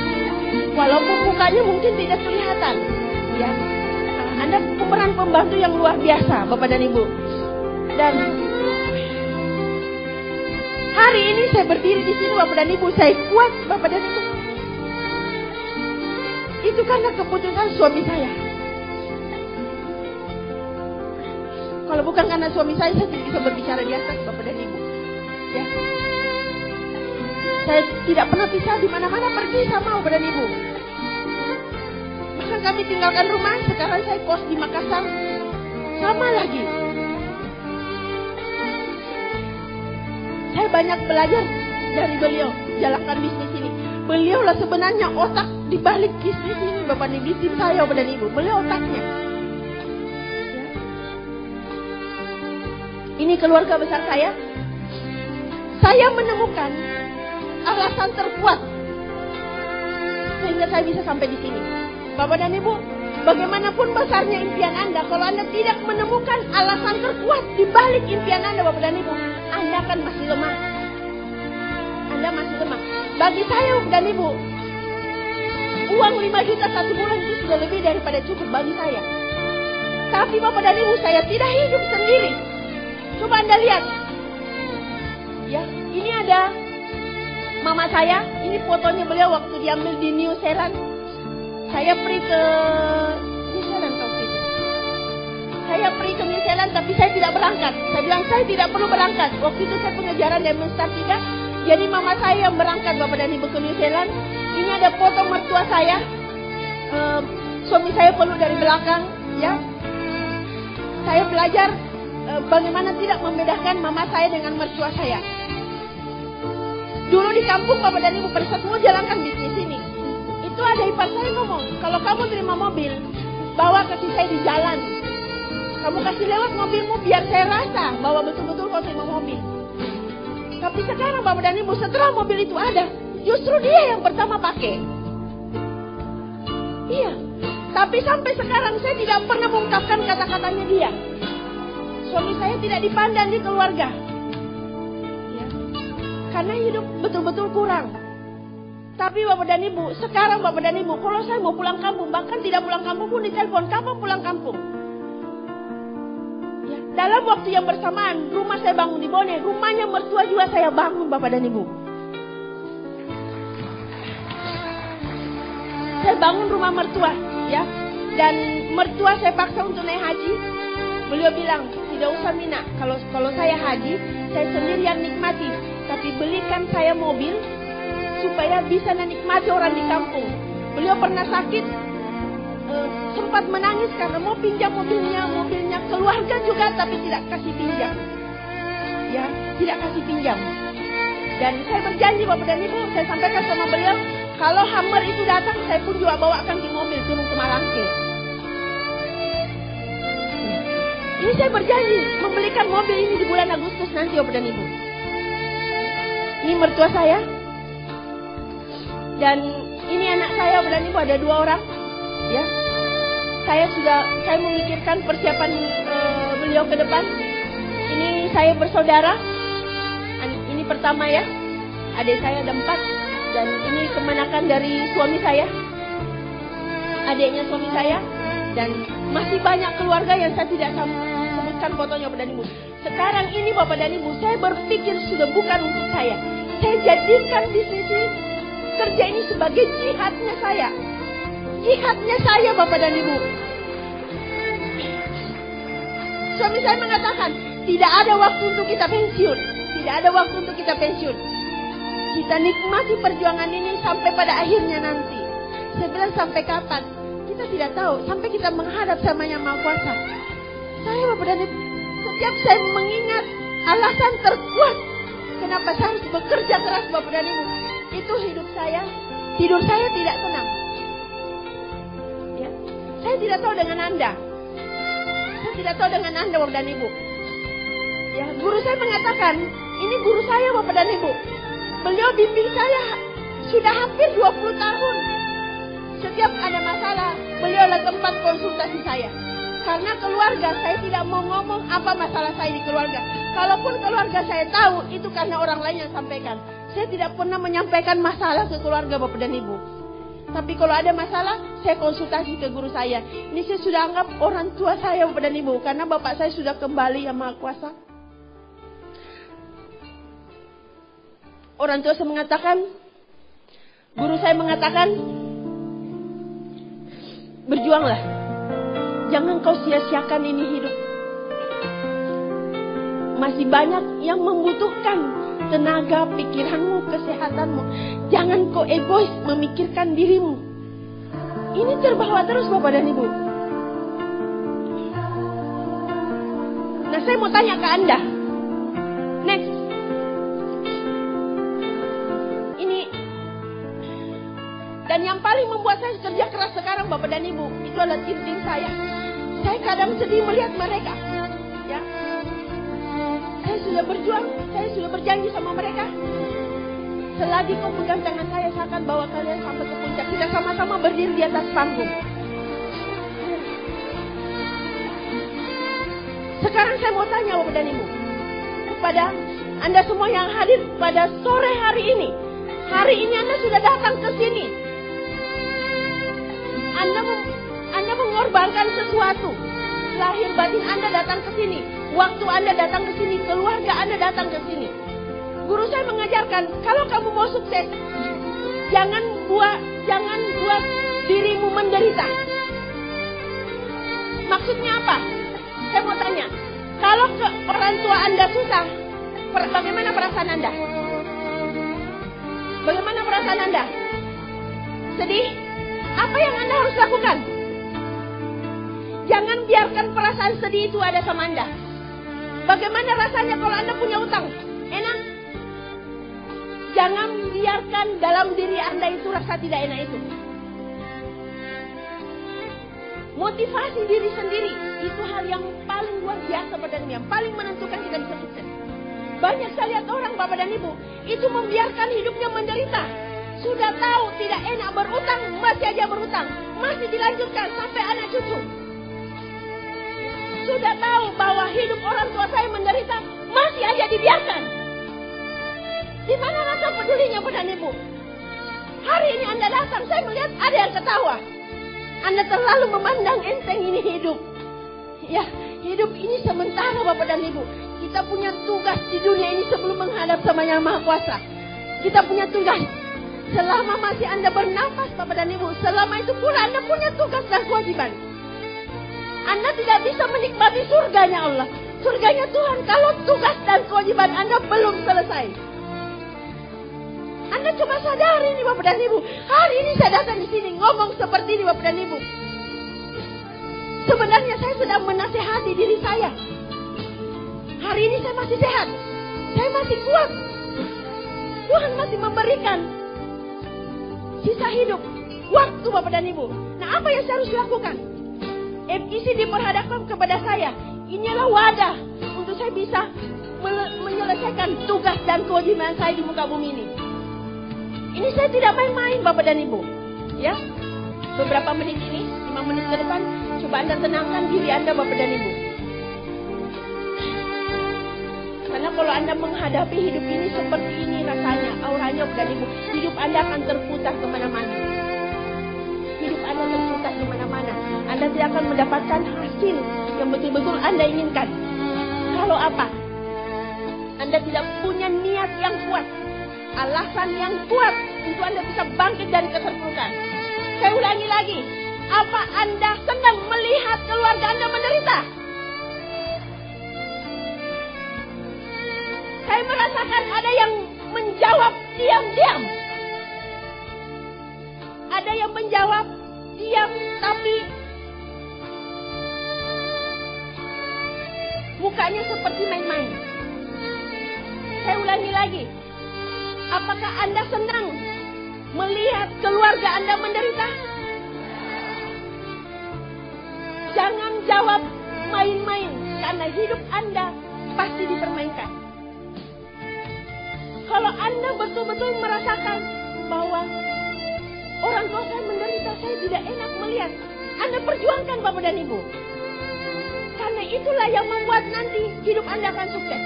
Walaupun mukanya mungkin tidak kelihatan, ya, Anda pemeran pembantu yang luar biasa, Bapak dan Ibu. Dan hari ini saya berdiri di sini, Bapak dan Ibu, saya kuat, Bapak dan Ibu. Itu karena keputusan suami saya. Kalau bukan karena suami saya tidak bisa berbicara di atas Bapak dan Ibu. Ya. Saya tidak pernah bisa di mana-mana pergi sama Bapak dan Ibu. Bahkan kami tinggalkan rumah, sekarang saya kos di Makassar. Sama lagi. Saya banyak belajar dari beliau, jalankan bisnis ini. Beliau lah sebenarnya otak di balik bisnis ini Bapak dan Ibu, tim saya Bapak dan Ibu. Beliau otaknya. Ya. Ini keluarga besar saya. Saya menemukan alasan terkuat sehingga saya bisa sampai di sini. Bapak dan Ibu, bagaimanapun besarnya impian Anda, kalau Anda tidak menemukan alasan terkuat di balik impian Anda Bapak dan Ibu, Anda akan masih lemah. Anda masih lemah. Bagi saya Bapak dan Ibu, uang 5 juta 1 bulan itu sudah lebih daripada cukup bagi saya. Tapi Bapak dan Ibu, saya tidak hidup sendiri. Coba Anda lihat. Ya, ini ada mama saya. Ini fotonya beliau waktu diambil di New Zealand. Saya pergi ke New Zealand waktu itu. Saya pergi ke New Zealand tapi saya tidak berangkat. Saya bilang saya tidak perlu berangkat. Waktu itu saya pengejaran Diamond Star 3. Jadi mama saya yang berangkat Bapak dan Ibu ke New Zealand. Ini ada foto mertua saya. Suami saya peluk dari belakang. Ya, saya belajar bagaimana tidak membedakan mama saya dengan mertua saya. Dulu di kampung Bapak dan Ibu pada saat mau jalankan bisnis ini, itu ada ipar saya ngomong, kalau kamu terima mobil, bawa kaki saya di jalan. Kamu kasih lewat mobilmu biar saya rasa bahwa betul-betul kau terima mobil. Tapi sekarang Bapak dan Ibu, setelah mobil itu ada, justru dia yang pertama pakai. Iya. Tapi sampai sekarang saya tidak pernah mengungkapkan kata-katanya dia. Suami saya tidak dipandang di keluarga. Ya. Karena hidup betul-betul kurang. Tapi Bapak dan Ibu, sekarang Bapak dan Ibu, kalau saya mau pulang kampung, bahkan tidak pulang kampung pun ditelepon, kapan pulang kampung? Ya. Dalam waktu yang bersamaan, rumah saya bangun di Bone, rumahnya mertua juga saya bangun Bapak dan Ibu. Saya bangun rumah mertua, ya. Dan mertua saya paksa untuk naik haji. Beliau bilang, tidak usah Mina, kalau saya haji, saya sendiri yang nikmati. Tapi belikan saya mobil, supaya bisa menikmati orang di kampung. Beliau pernah sakit, sempat menangis karena mau pinjam mobilnya keluarga juga, tapi tidak kasih pinjam. Ya, tidak kasih pinjam. Dan saya berjanji Bapak dan Ibu, saya sampaikan sama beliau, kalau Hummer itu datang, saya pun juga bawakan di mobil turun ke Malangke. Ini saya berjanji membelikan mobil ini di bulan Agustus nanti Bapak dan Ibu. Ini mertua saya. Dan ini anak saya Bapak dan Ibu, ada 2 orang. Ya. Saya memikirkan persiapan beliau ke depan. Ini saya bersaudara. Ini pertama ya. Adik saya ada 4. Dan ini kemenakan dari suami saya. Adiknya suami saya. Dan masih banyak keluarga yang saya tidak sebutkan fotonya Bapak dan Ibu. Sekarang ini Bapak dan Ibu, saya berpikir sudah bukan untuk saya. Saya jadikan bisnis kerja ini sebagai jihadnya saya. Jihadnya saya Bapak dan Ibu. Suami saya mengatakan, tidak ada waktu untuk kita pensiun. Tidak ada waktu untuk kita pensiun. Kita nikmati perjuangan ini sampai pada akhirnya nanti. Saya bilang sampai kapan? Kita tidak tahu. Sampai kita menghadap sama Yang Maha Kuasa. Saya Bapak dan Ibu, setiap saya mengingat alasan terkuat kenapa saya harus bekerja keras Bapak dan Ibu, itu hidup saya tidak tenang. Ya. Saya tidak tahu dengan Anda. Saya tidak tahu dengan Anda Bapak dan Ibu. Ya, guru saya mengatakan, ini guru saya Bapak dan Ibu. Beliau bimbing saya sudah hampir 20 tahun. Setiap ada masalah, beliaulah tempat konsultasi saya. Karena keluarga saya tidak mau ngomong apa masalah saya di keluarga. Kalaupun keluarga saya tahu, itu karena orang lain yang sampaikan. Saya tidak pernah menyampaikan masalah ke keluarga Bapak dan Ibu. Tapi kalau ada masalah, saya konsultasi ke guru saya. Ini saya sudah anggap orang tua saya Bapak dan Ibu. Karena bapak saya sudah kembali Yang Maha Kuasa. Orang tua saya mengatakan, guru saya mengatakan, berjuanglah. Jangan kau sia-siakan ini hidup. Masih banyak yang membutuhkan tenaga, pikiranmu, kesehatanmu. Jangan kau egois memikirkan dirimu. Ini terbawa terus Bapak dan Ibu. Nah, saya mau tanya ke Anda. Next. Ini. Dan yang paling membuat saya kerja keras sekarang Bapak dan Ibu, itu adalah tim-tim saya. Saya kadang sedih melihat mereka. Ya. Saya sudah berjuang, saya sudah berjanji sama mereka. Selagi kau pegang tangan saya akan bawa kalian sampai ke puncak. Kita sama-sama berdiri di atas panggung. Sekarang saya mau tanya Bapak dan Ibu, kepada Anda semua yang hadir pada sore hari ini. Hari ini Anda sudah datang ke sini. Anda mengorbankan sesuatu. Lahir batin Anda datang ke sini. Waktu Anda datang ke sini, keluarga Anda datang ke sini. Guru saya mengajarkan, kalau kamu mau sukses, jangan buat dirimu menderita. Maksudnya apa? Saya mau tanya, kalau ke orang tua Anda susah, bagaimana perasaan Anda? Bagaimana perasaan Anda? Sedih? Apa yang Anda harus lakukan? Jangan biarkan perasaan sedih itu ada sama Anda. Bagaimana rasanya kalau Anda punya utang? Enak? Jangan biarkan dalam diri Anda itu rasa tidak enak itu. Motivasi diri sendiri itu hal yang paling luar biasa pada dunia, yang paling menentukan kita bisa sukses. Banyak saya lihat orang Bapak dan Ibu itu membiarkan hidupnya menderita Sudah tahu tidak enak berutang, masih aja berutang. Masih dilanjutkan sampai anak cucu. Sudah tahu bahwa hidup orang tua saya menderita, masih aja dibiarkan. Di mana rasa pedulinya Bapak dan Ibu? Hari ini Anda datang, saya melihat ada yang ketawa. Anda terlalu memandang enteng ini hidup. Ya, hidup ini sementara Bapak dan Ibu. Kita punya tugas di dunia ini sebelum menghadap sama Yang Maha Kuasa. Kita punya tugas. Selama masih Anda bernafas Bapak dan Ibu, selama itu pula Anda punya tugas dan kewajiban. Anda tidak bisa menikmati surganya Allah. Surganya Tuhan kalau tugas dan kewajiban Anda belum selesai. Anda coba sadari nih Bapak dan Ibu. Hari ini saya datang di sini ngomong seperti ini Bapak dan Ibu. Sebenarnya saya sedang menasehati diri saya. Hari ini saya masih sehat. Saya masih kuat. Tuhan masih memberikan sisa hidup, waktu Bapak dan Ibu. Nah, apa yang saya harus lakukan? FGC diperhadapkan kepada saya. Inilah wadah untuk saya bisa menyelesaikan tugas dan kewajiban saya di muka bumi ini. Ini saya tidak main-main Bapak dan Ibu. Ya, beberapa menit ini, 5 menit ke depan, coba Anda tenangkan diri Anda Bapak dan Ibu. Karena kalau Anda menghadapi hidup ini seperti ini rasanya, auranya Bapak dan Ibu, hidup Anda akan terputar kemana-mana. Hidup Anda terputar kemana-mana. Anda tidak akan mendapatkan hasil yang betul-betul Anda inginkan. Kalau apa? Anda tidak punya niat yang kuat. Alasan yang kuat untuk Anda bisa bangkit dari keterpurukan. Saya ulangi lagi. Apa Anda senang melihat keluarga Anda menderita? Saya merasakan ada yang menjawab diam-diam. Ada yang menjawab diam tapi mukanya seperti main-main. Saya ulangi lagi. Apakah Anda senang melihat keluarga Anda menderita? Jangan jawab main-main, karena hidup Anda pasti dipermainkan. Kalau Anda betul-betul merasakan bahwa orang tua saya menderita, saya tidak enak melihat, Anda perjuangkan Bapak dan Ibu. Karena itulah yang membuat nanti hidup Anda akan sukses.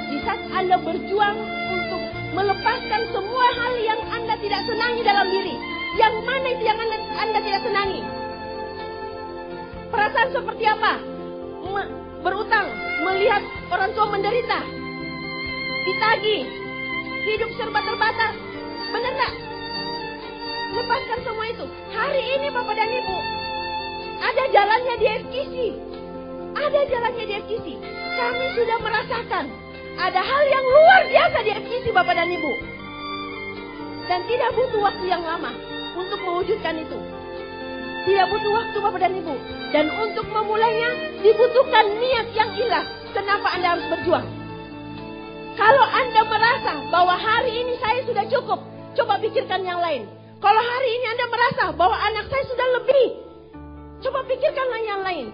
Di saat Anda berjuang untuk melepaskan semua hal yang Anda tidak senangi dalam diri. Yang mana itu yang Anda tidak senangi? Perasaan seperti apa? Berutang, melihat orang tua menderita, ditagih, hidup serba terbatas. Benar tak? Lepaskan semua itu. Hari ini Bapak dan Ibu, ada jalannya di FGC. Ada jalannya di FGC. Kami sudah merasakan ada hal yang luar biasa di FGC Bapak dan Ibu. Dan tidak butuh waktu yang lama untuk mewujudkan itu. Tidak butuh waktu Bapak dan Ibu. Dan untuk memulainya dibutuhkan niat yang ikhlas. Kenapa Anda harus berjuang? Kalau Anda merasa bahwa hari ini saya sudah cukup, coba pikirkan yang lain. Kalau hari ini Anda merasa bahwa anak saya sudah lebih, coba pikirkanlah yang lain.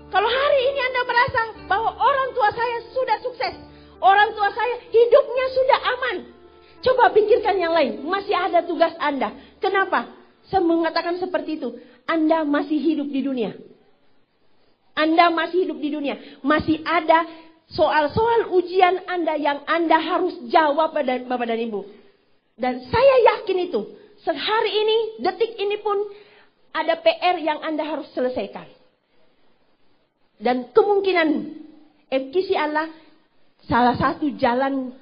Kalau hari ini Anda merasa bahwa orang tua saya sudah sukses, orang tua saya hidupnya sudah aman, coba pikirkan yang lain. Masih ada tugas Anda. Kenapa? Saya mengatakan seperti itu. Anda masih hidup di dunia. Anda masih hidup di dunia. Masih ada soal-soal ujian Anda yang Anda harus jawab Bapak dan Ibu. Dan saya yakin itu. Sehari ini, detik ini pun ada PR yang Anda harus selesaikan. Dan kemungkinan FGC Allah salah satu jalan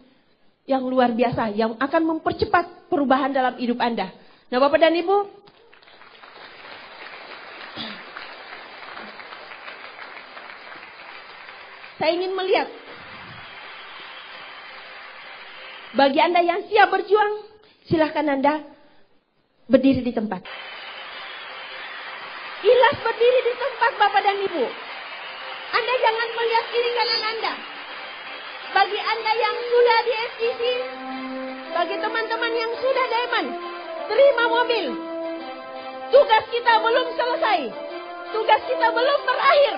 yang luar biasa yang akan mempercepat perubahan dalam hidup Anda. Nah Bapak dan Ibu, saya ingin melihat bagi Anda yang siap berjuang, silahkan Anda berdiri di tempat. Ikhlas berdiri di tempat Bapak dan Ibu. Anda jangan melihat kiri kanan Anda. Bagi Anda yang sudah di FGC, bagi teman-teman yang sudah diamond, terima mobil. Tugas kita belum selesai. Tugas kita belum berakhir.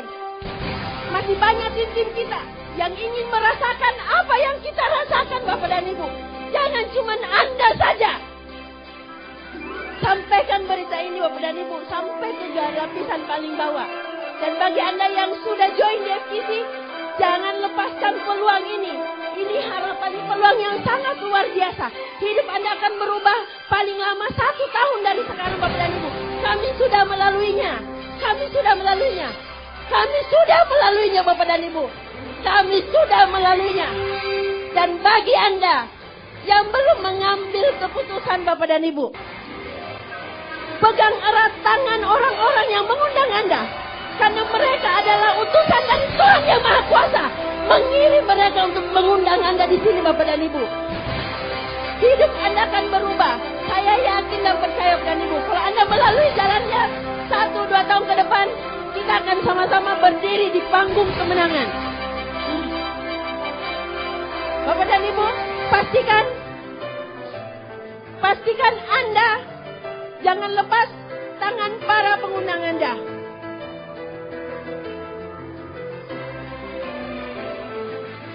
Masih banyak tim kita yang ingin merasakan apa yang kita rasakan Bapak dan Ibu. Jangan cuma Anda saja. Sampaikan berita ini Bapak dan Ibu sampai ke lapisan paling bawah. Dan bagi Anda yang sudah join di FKC, jangan lepaskan peluang ini. Ini harapan peluang yang sangat luar biasa. Hidup Anda akan berubah paling lama 1 tahun dari sekarang Bapak dan Ibu. Kami sudah melaluinya. Kami sudah melaluinya. Kami sudah melaluinya Bapak dan Ibu. Kami sudah melaluinya. Dan bagi Anda yang belum mengambil keputusan Bapak dan Ibu, pegang erat tangan orang-orang yang mengundang Anda. Karena mereka adalah utusan dari Tuhan yang Maha Kuasa. Mengirim mereka untuk mengundang Anda di sini Bapak dan Ibu. Hidup Anda akan berubah. Saya yakin dan percaya Bapak dan Ibu. Kalau Anda melalui jalannya 1-2 tahun ke depan, kita akan sama-sama berdiri di panggung kemenangan. Bapak dan Ibu, pastikan Anda jangan lepas tangan para pengundang Anda.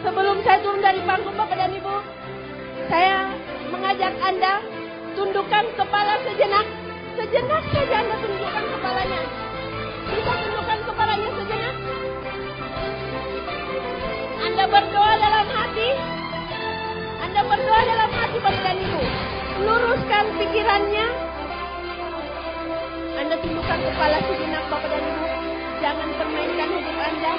Sebelum saya turun dari panggung Bapak dan Ibu, saya mengajak Anda tundukkan kepala sejenak. Sejenak saja Anda tundukkan kepalanya. Bisa tundukkan kepalanya sejenak. Anda berdoa dalam hati. Anda berdoa dalam hati Bapak dan Ibu. Luruskan pikirannya. Anda tundukkan kepala sejenak Bapak dan Ibu. Jangan permainkan hidup Anda.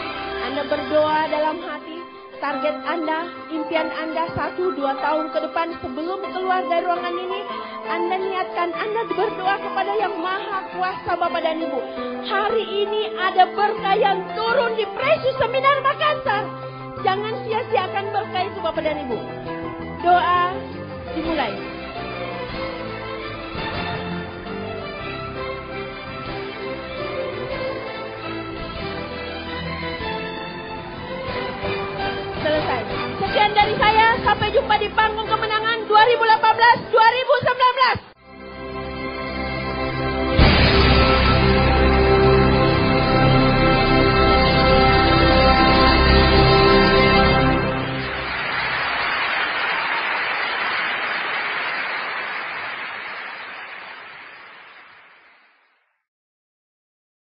Anda berdoa dalam hati. Target Anda, impian Anda 1-2 tahun ke depan sebelum keluar dari ruangan ini, Anda niatkan, Anda berdoa kepada yang Maha Kuasa Bapak dan Ibu. Hari ini ada berkah yang turun di Precious Seminar Makassar. Jangan sia-siakan berkah itu Bapak dan Ibu. Doa dimulai. Selesai. Sekian dari saya. Sampai jumpa di panggung kemenangan 2018-2019.